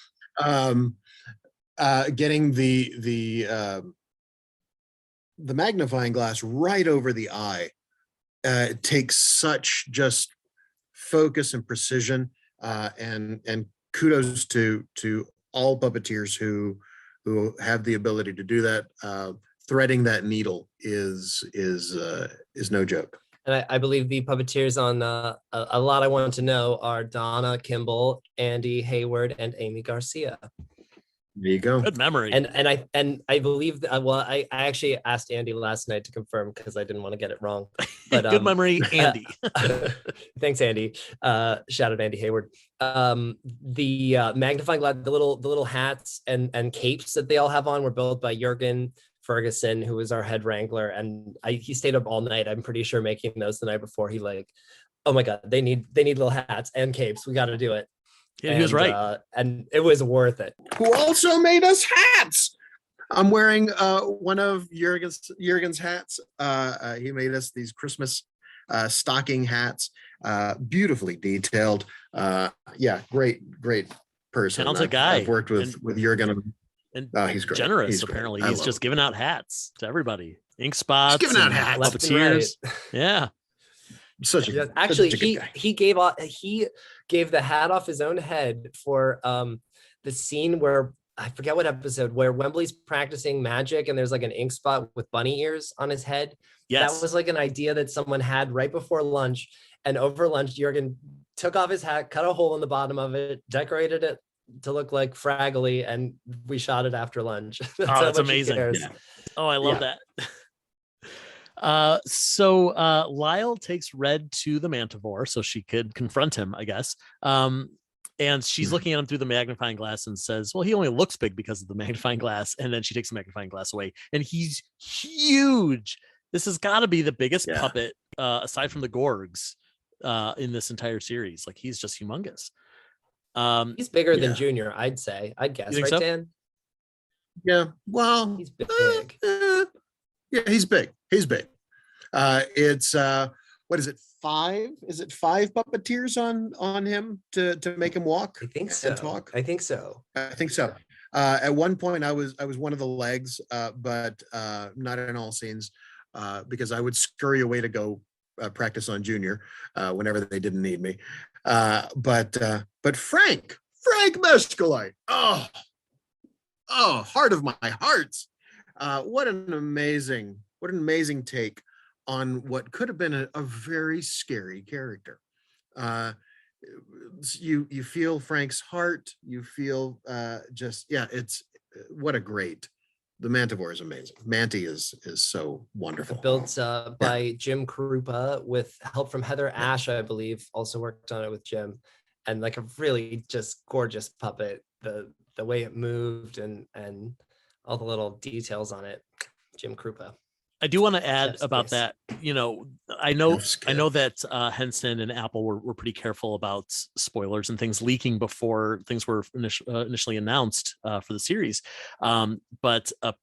Getting the magnifying glass right over the eye. It takes such just focus and precision, and kudos to all puppeteers who have the ability to do that. Threading that needle is no joke. And I believe the puppeteers on A Lot I Want to Know are Donna Kimball, Andy Hayward, and Amy Garcia. There you go. Good memory. And I believe that, well, I actually asked Andy last night to confirm because I didn't want to get it wrong. But good memory, Andy. Thanks, Andy. Shout out Andy Hayward. The magnifying glass, the little hats and capes that they all have on were built by Jurgen Ferguson, who was our head wrangler, and he stayed up all night. I'm pretty sure making those the night before. He oh my god, they need little hats and capes. We got to do it. Yeah, he was right. And it was worth it. Who also made us hats. I'm wearing one of Jurgen's hats. He made us these Christmas stocking hats, beautifully detailed. Great person. Talented guy. I've worked with Jurgen. And he's great. Generous, he's apparently. He's just giving out hats to everybody. Ink spots. He's giving out hats. Puppeteers. Yeah. He gave the hat off his own head for the scene where I forget what episode, where Wembley's practicing magic and there's like an ink spot with bunny ears on his head. Yes. That was like an idea that someone had right before lunch. And over lunch, Jurgen took off his hat, cut a hole in the bottom of it, decorated it to look like Fraggly, and we shot it after lunch. That's amazing. Yeah. Oh, I love that. So Lyle takes Red to the Mantivore so she could confront him, I guess. And she's looking at him through the magnifying glass and says, well, he only looks big because of the magnifying glass. And then she takes the magnifying glass away, and he's huge. This has got to be the biggest puppet, aside from the Gorgs, in this entire series. Like, he's just humongous. He's bigger than Junior, I'd say. I'd guess, right, so? Dan? Yeah. Well, he's big. Yeah, he's big. He's big. It's what is it? 5? Is it 5 puppeteers on him to make him walk? I think so. And talk. I think so. At one point, I was one of the legs, but not in all scenes, because I would scurry away to go practice on Junior whenever they didn't need me. But Frank Mescalite. Oh, heart of my hearts. What an amazing take on what could have been a very scary character. You feel Frank's heart. You feel it's what a great. The Mantivore is amazing. Manti is so wonderful. Built by Jim Krupa with help from Heather Ash, I believe, also worked on it with Jim, and like a really just gorgeous puppet. The way it moved and all the little details on it, Jim Krupa. I do want to add about that. You know, I know that Henson and Apple were pretty careful about spoilers and things leaking before things were initially announced for the series. But a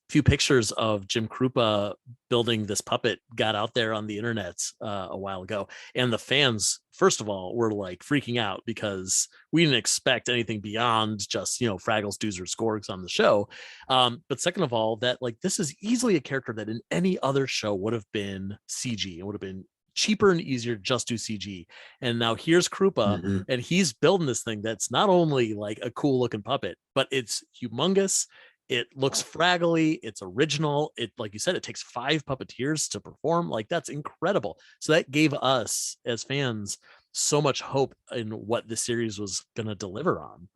few pictures of Jim Krupa building this puppet got out there on the internet a while ago, and the fans, first of all, were like freaking out because we didn't expect anything beyond just, you know, Fraggles, Doozers, Gorgs on the show. But second of all, that like this is easily a character that in any other show would have been CG. It would have been cheaper and easier to just do CG. And now here's Krupa, and he's building this thing that's not only like a cool looking puppet, but it's humongous. It looks fraggly. It's original. It, like you said, it takes 5 puppeteers to perform. Like, that's incredible. So that gave us as fans so much hope in what the series was going to deliver on.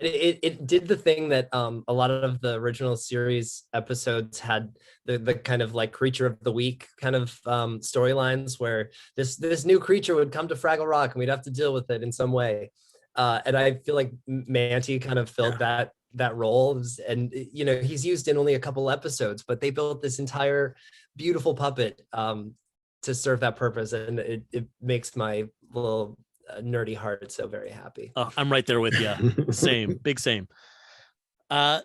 It did the thing that a lot of the original series episodes had, the kind of like creature of the week kind of storylines where this new creature would come to Fraggle Rock and we'd have to deal with it in some way. And I feel like Manti kind of filled that role, and you know, he's used in only a couple episodes, but they built this entire beautiful puppet to serve that purpose, and it makes my little nerdy heart so very happy. Oh, I'm right there with you. Same.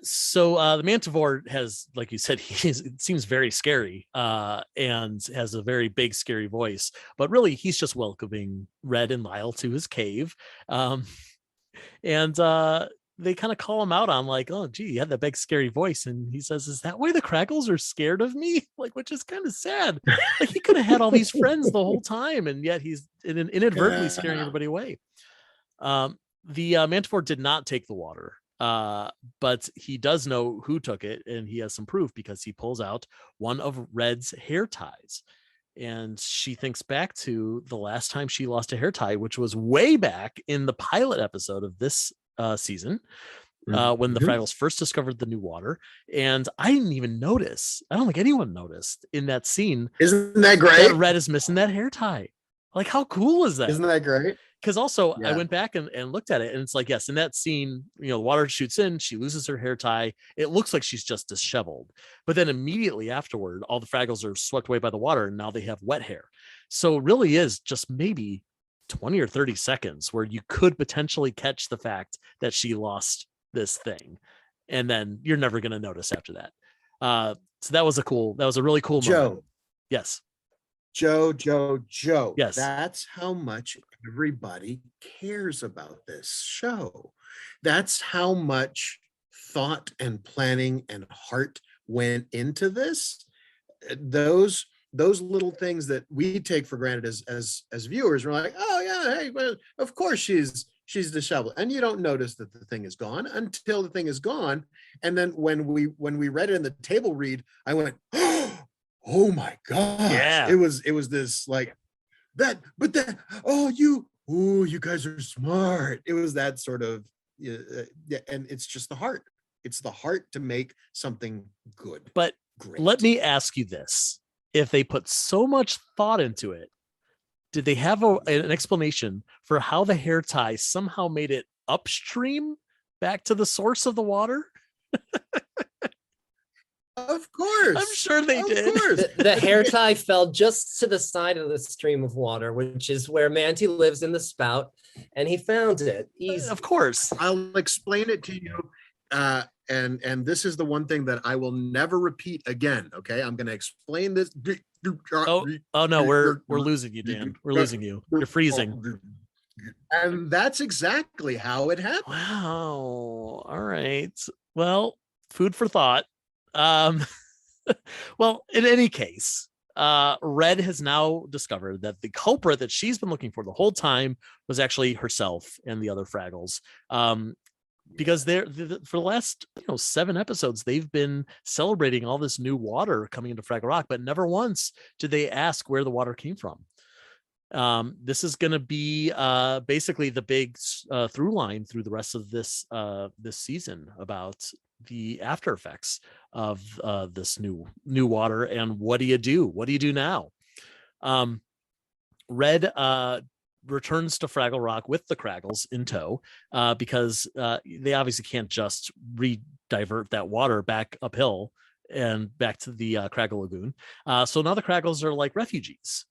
So the Mantivore has, like you said, it seems very scary and has a very big, scary voice, but really he's just welcoming Red and Lyle to his cave. And they kind of call him out on like, oh, gee, you had that big, scary voice. And he says, is that why the Craggles are scared of me? Like, which is kind of sad. Like, he could have had all these friends the whole time, and yet he's inadvertently scaring everybody away. The Mantivore did not take the water. But he does know who took it, and he has some proof because he pulls out one of Red's hair ties. And she thinks back to the last time she lost a hair tie, which was way back in the pilot episode of this season, when the Fraggles first discovered the new water. And I didn't even notice. I don't think anyone noticed in that scene. Isn't that great? That Red is missing that hair tie. Like, how cool is that? Isn't that great? Because also I went back and looked at it, and it's like, yes, in that scene, you know, the water shoots in, she loses her hair tie. It looks like she's just disheveled. But then immediately afterward, all the Fraggles are swept away by the water, and now they have wet hair. So it really is just maybe 20 or 30 seconds where you could potentially catch the fact that she lost this thing. And then you're never going to notice after that. So that was a really cool moment. Yes. Joe. Yes. That's how much everybody cares about this show. That's how much thought and planning and heart went into this. Those little things that we take for granted as viewers, we're like, oh yeah, hey, well, of course she's she's disheveled, and you don't notice that the thing is gone until the thing is gone. And then when we read it in the table read, I went, oh my gosh. Yeah. It was this like that, but that, you guys are smart. It was that sort of, and it's just the heart. It's the heart to make something good. But great. Let me ask you this. If they put so much thought into it, did they have an explanation for how the hair tie somehow made it upstream back to the source of the water? Of course. I'm sure they did. The hair tie fell just to the side of the stream of water, which is where Manti lives in the spout, and he found it. Easy. Of course. I'll explain it to you. And this is the one thing that I will never repeat again. Okay, I'm going to explain this. Oh no, we're losing you, Dan. We're losing you. You're freezing. And that's exactly how it happened. Wow. All right. Well, food for thought. Well, in any case, Red has now discovered that the culprit that she's been looking for the whole time was actually herself and the other Fraggles. Because for the last 7 episodes, they've been celebrating all this new water coming into Fraggle Rock, but never once did they ask where the water came from. This is going to be basically the big through line through the rest of this season about the after effects of this new water, and what do you do? What do you do now? Red returns to Fraggle Rock with the Craggles in tow, because they obviously can't just re-divert that water back uphill and back to the Craggle Lagoon. So now the Craggles are like refugees,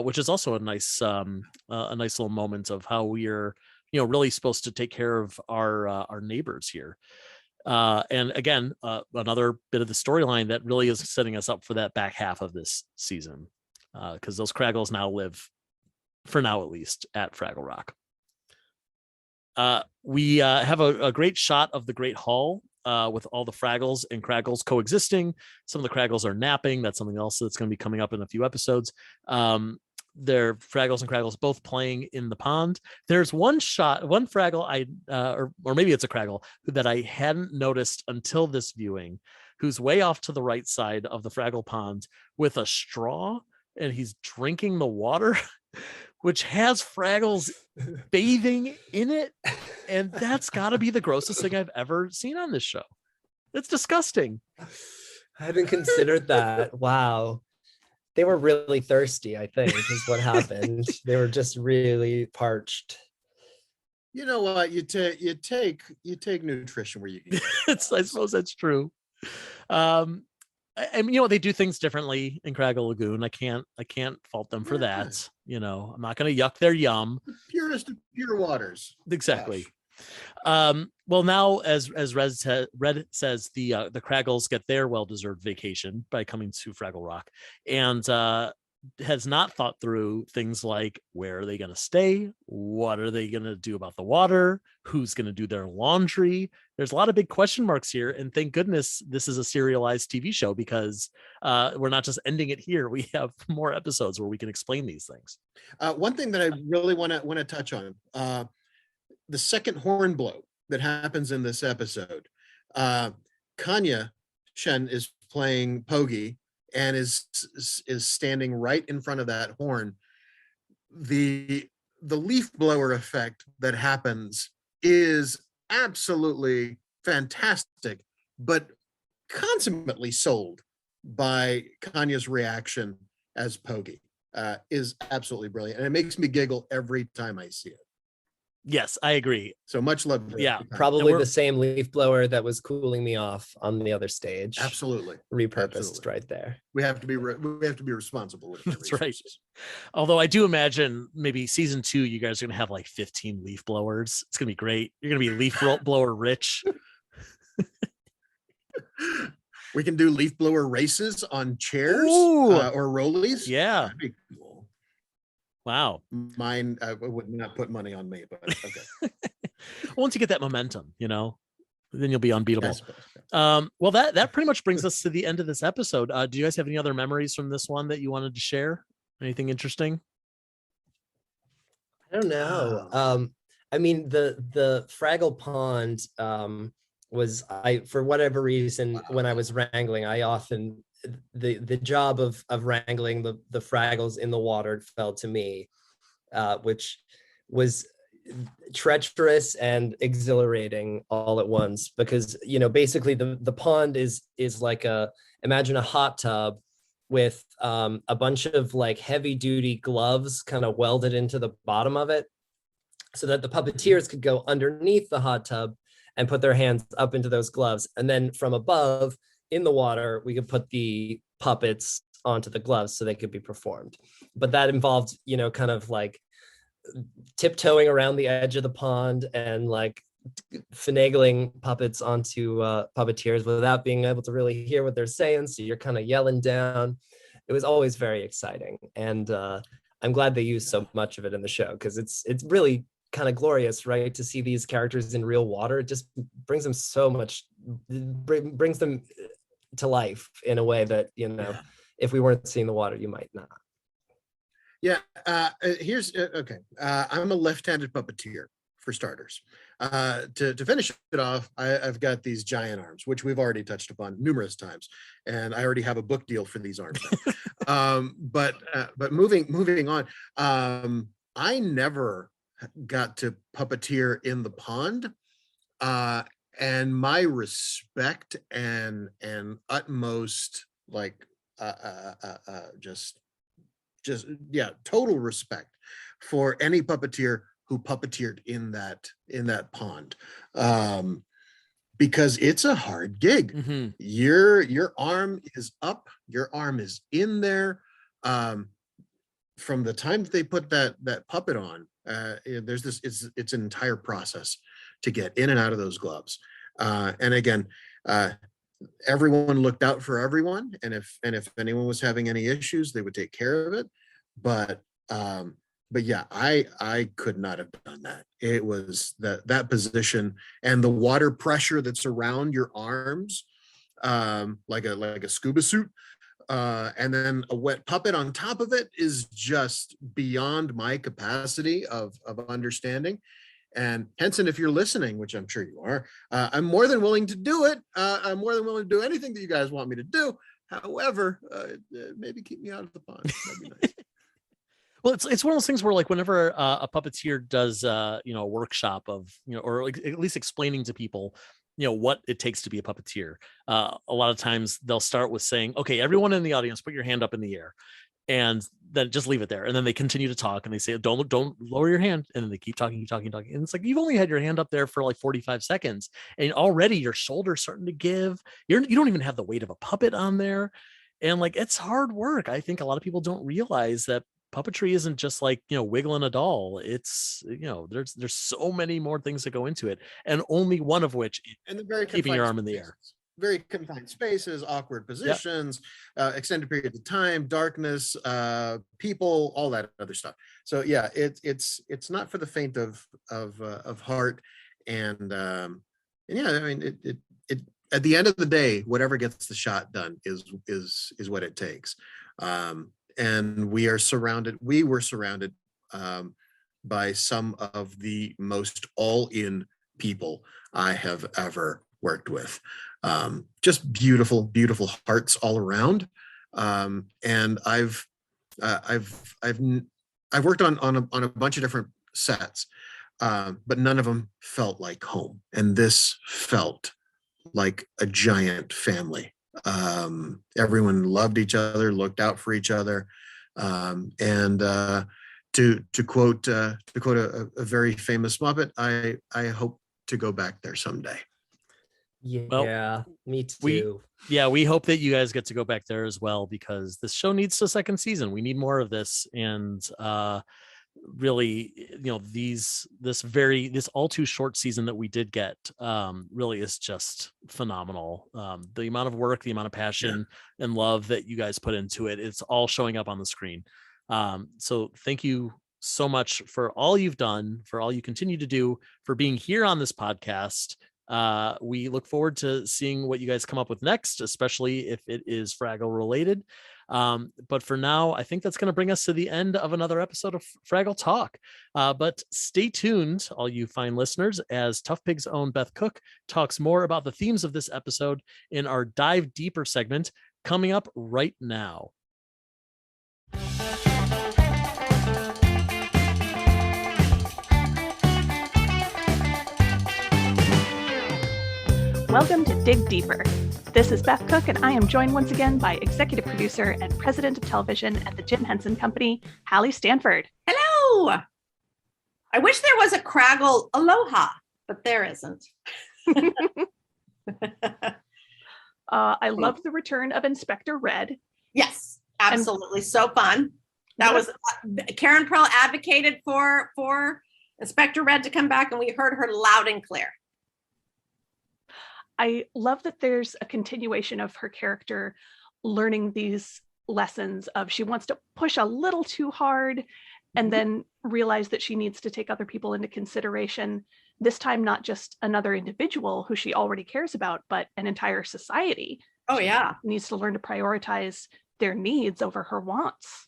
which is also a nice little moment of how we're really supposed to take care of our neighbors here. And again, another bit of the storyline that really is setting us up for that back half of this season, because those Craggles now live, for now at least, at Fraggle Rock. We have a great shot of the Great Hall with all the Fraggles and Craggles coexisting. Some of the Craggles are napping. That's something else that's going to be coming up in a few episodes. They're Fraggles and Craggles both playing in the pond. There's one Fraggle or maybe it's a Craggle that I hadn't noticed until this viewing, who's way off to the right side of the Fraggle pond with a straw, and he's drinking the water, which has Fraggles bathing in it. And that's got to be the grossest thing I've ever seen on this show. It's disgusting. I hadn't considered that. Wow. They were really thirsty, I think, is what happened. They were just really parched. You know what? You take nutrition where you can get it. I suppose that's true. I mean, they do things differently in Craggle Lagoon. I can't fault them for that. I'm not going to yuck their yum. The purest of pure waters. Exactly. Gosh. Well, now as Red says, the Craggles get their well-deserved vacation by coming to Fraggle Rock, and has not thought through things like, where are they going to stay? What are they going to do about the water? Who's going to do their laundry? There's a lot of big question marks here, and thank goodness this is a serialized TV show, because we're not just ending it here. We have more episodes where we can explain these things. One thing that I really want to touch on, the second horn blow that happens in this episode. Kanya Shen is playing Pogi and is standing right in front of that horn. The leaf blower effect that happens is absolutely fantastic, but consummately sold by Kanya's reaction as Pogi is absolutely brilliant, and it makes me giggle every time I see it. Yes, I agree. So much love. Yeah, probably the same leaf blower that was cooling me off on the other stage. Absolutely, repurposed. Absolutely. Right there. We have to be responsible with it. That's right. Although I do imagine maybe season 2, you guys are gonna have like 15 leaf blowers. It's gonna be great. You're gonna be leaf blower rich. We can do leaf blower races on chairs or rollies. Yeah. That'd be cool. Wow. Mine, I would not put money on me, but okay. Once you get that momentum, then you'll be unbeatable. Well, that pretty much brings us to the end of this episode. Do you guys have any other memories from this one that you wanted to share? Anything interesting? I don't know. I mean, the Fraggle Pond was, for whatever reason, when I was wrangling, I often, the job of wrangling the Fraggles in the water fell to me, which was treacherous and exhilarating all at once, because, you know, basically the pond is like imagine a hot tub with a bunch of like heavy duty gloves kind of welded into the bottom of it, so that the puppeteers could go underneath the hot tub and put their hands up into those gloves. And then from above in the water, we could put the puppets onto the gloves so they could be performed. But that involved, you know, kind of like tiptoeing around the edge of the pond and like finagling puppets onto puppeteers without being able to really hear what they're saying. So you're kind of yelling down. It was always very exciting. And I'm glad they used so much of it in the show, because it's really kind of glorious, right? To see these characters in real water. It just brings them so much, brings them to life in a way that, you know, if we weren't seeing the water, you might not. Yeah, here's okay. I'm a left-handed puppeteer, for starters. To finish it off, I've got these giant arms, which we've already touched upon numerous times, and I already have a book deal for these arms. But moving on, I never got to puppeteer in the pond, and my respect and utmost like just total respect for any puppeteer who puppeteered in that pond, because it's a hard gig. Mm-hmm. Your arm is up, your arm is in there. From the time that they put that puppet on, there's this, it's an entire process to get in and out of those gloves. And again, everyone looked out for everyone, and if anyone was having any issues, they would take care of it. But yeah, I could not have done that. It was that position and the water pressure that's around your arms, like a scuba suit, and then a wet puppet on top of it is just beyond my capacity of understanding. And Henson, if you're listening, which I'm sure you are, I'm more than willing to do it. I'm more than willing to do anything that you guys want me to do. However, maybe keep me out of the pond. That'd be nice. Well, it's one of those things where, like, whenever a puppeteer does a workshop of, or like at least explaining to people, what it takes to be a puppeteer, a lot of times they'll start with saying, okay, everyone in the audience, put your hand up in the air, and then just leave it there. And then they continue to talk and they say, don't lower your hand. And then they keep talking. And it's like, you've only had your hand up there for like 45 seconds and already your shoulder's starting to give. You don't even have the weight of a puppet on there. And like, it's hard work. I think a lot of people don't realize that puppetry isn't just like, wiggling a doll. It's, there's so many more things that go into it. And only one of which is keeping your arm in the air. Very confined spaces, awkward positions, extended periods of time, darkness, people, all that other stuff. So yeah, it's not for the faint of heart, and yeah, I mean it at the end of the day, whatever gets the shot done is what it takes. And we were surrounded by some of the most all-in people I have ever worked with. Just beautiful hearts all around. And I've worked on a bunch of different sets, but none of them felt like home. And this felt like a giant family. Everyone loved each other, looked out for each other. And to quote a very famous Muppet, I hope to go back there someday. Yeah, me too. We hope that you guys get to go back there as well, because this show needs a second season. We need more of this. And really, this all too short season that we did get really is just phenomenal. The amount of work, the amount of passion and love that you guys put into it, it's all showing up on the screen. So thank you so much for all you've done, for all you continue to do, for being here on this podcast. We look forward to seeing what you guys come up with next, especially if it is Fraggle related. But for now, I think that's going to bring us to the end of another episode of Fraggle Talk. But stay tuned, all you fine listeners, as Tough Pig's own Beth Cook talks more about the themes of this episode in our Dive Deeper segment coming up right now. Welcome to Dig Deeper. This is Beth Cook, and I am joined once again by executive producer and president of television at the Jim Henson Company, Hallie Stanford. Hello. I wish there was a Craggle Aloha, but there isn't. I love the return of Inspector Red. Yes, absolutely. So fun. That was Karen Pearl advocated for Inspector Red to come back, and we heard her loud and clear. I love that there's a continuation of her character learning these lessons of she wants to push a little too hard and then realize that she needs to take other people into consideration, this time not just another individual who she already cares about, but an entire society. Oh, yeah. She needs to learn to prioritize their needs over her wants.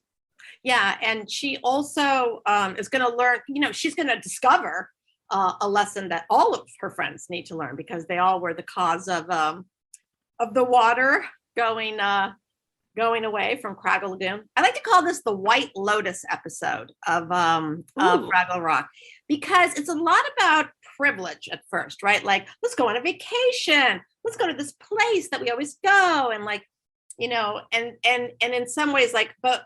Yeah, and she also is going to learn, she's going to discover a lesson that all of her friends need to learn, because they all were the cause of the water going away from Craggle Lagoon. I like to call this the White Lotus episode of Fraggle Rock, because it's a lot about privilege at first, right? Like, let's go on a vacation, let's go to this place that we always go, and and in some ways, like, but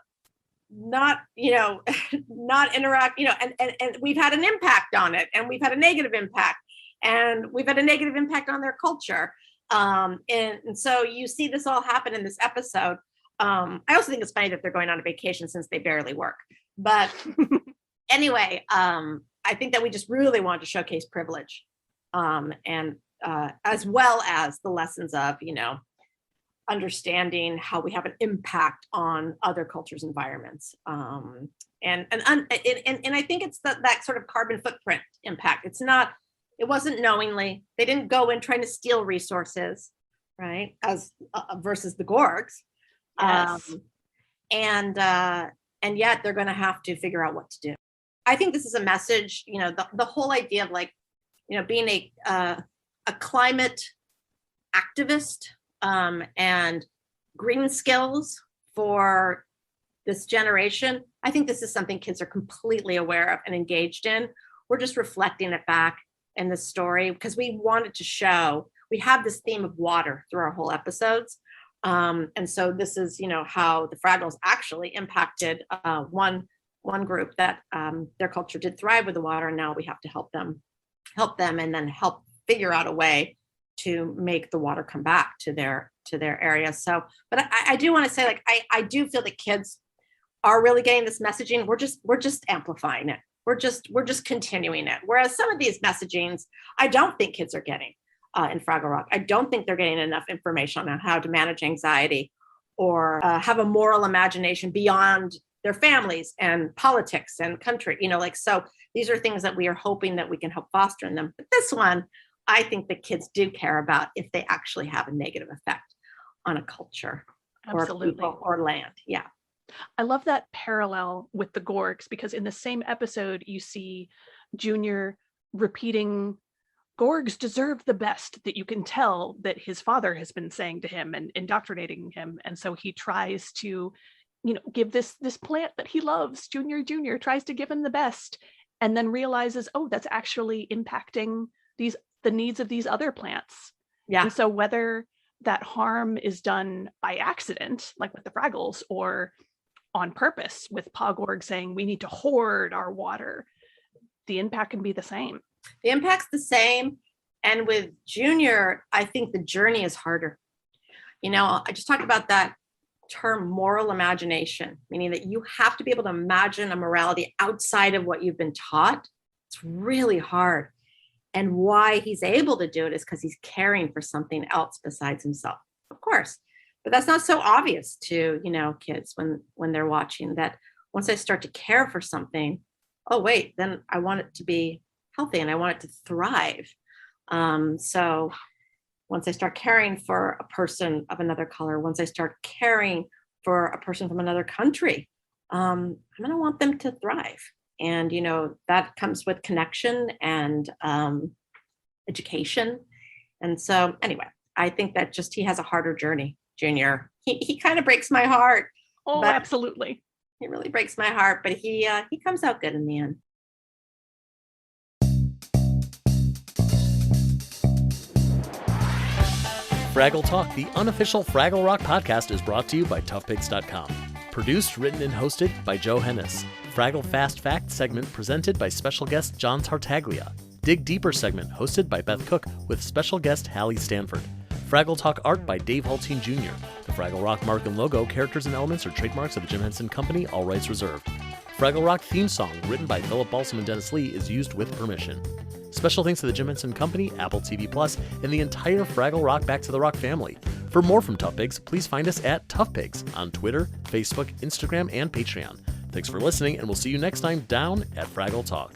not not interact, and we've had an impact on it, and we've had a negative impact, and we've had a negative impact on their culture, and so you see this all happen in this episode. I also think it's funny that they're going on a vacation since they barely work, but anyway, I think that we just really want to showcase privilege, and as well as the lessons of understanding how we have an impact on other cultures' environments, and I think it's that sort of carbon footprint impact. It wasn't knowingly. They didn't go in trying to steal resources, right? As versus the Gorgs, Yes. and yet they're going to have to figure out what to do. I think this is a message. The whole idea of being a climate activist. And green skills for this generation. I think this is something kids are completely aware of and engaged in. We're just reflecting it back in the story because we wanted to show, we have this theme of water through our whole episodes. And so this is, how the Fraggles actually impacted one group that their culture did thrive with the water. And now we have to help them and then help figure out a way to make the water come back to their area. So, but I do want to say, I do feel that kids are really getting this messaging. We're just amplifying it. We're just continuing it. Whereas some of these messagings, I don't think kids are getting in Fraggle Rock. I don't think they're getting enough information on how to manage anxiety or have a moral imagination beyond their families and politics and country. So these are things that we are hoping that we can help foster in them. But this one, I think the kids do care about if they actually have a negative effect on a culture or people or land. Yeah. I love that parallel with the Gorgs, because in the same episode, you see Junior repeating, Gorgs deserve the best, that you can tell that his father has been saying to him and indoctrinating him. And so he tries to, give this plant that he loves, Junior tries to give him the best, and then realizes, oh, that's actually impacting the needs of these other plants. Yeah. And so whether that harm is done by accident, like with the Fraggles, or on purpose with Pa Gorg saying we need to hoard our water, the impact can be the same. The impact's the same. And with Junior, I think the journey is harder. I just talked about that term moral imagination, meaning that you have to be able to imagine a morality outside of what you've been taught. It's really hard. And why he's able to do it is because he's caring for something else besides himself, of course. But that's not so obvious to, kids when they're watching, that once I start to care for something, oh, wait, then I want it to be healthy and I want it to thrive. So once I start caring for a person of another color, once I start caring for a person from another country, I'm going to want them to thrive. And, that comes with connection and education. And so anyway, I think that just he has a harder journey, Junior. He kind of breaks my heart. Oh, absolutely. He really breaks my heart, but he comes out good in the end. Fraggle Talk, the unofficial Fraggle Rock podcast, is brought to you by toughpigs.com. Produced, written, and hosted by Joe Hennis. Fraggle Fast Fact segment presented by special guest John Tartaglia. Dig Deeper segment hosted by Beth Cook with special guest Hallie Stanford. Fraggle Talk art by Dave Haltine Jr. The Fraggle Rock mark and logo, characters, and elements are trademarks of the Jim Henson Company, all rights reserved. Fraggle Rock theme song, written by Philip Balsam and Dennis Lee, is used with permission. Special thanks to the Jim Henson Company, Apple TV Plus, and the entire Fraggle Rock Back to the Rock family. For more from Tough Pigs, please find us at Tough Pigs on Twitter, Facebook, Instagram, and Patreon. Thanks for listening, and we'll see you next time down at Fraggle Talk.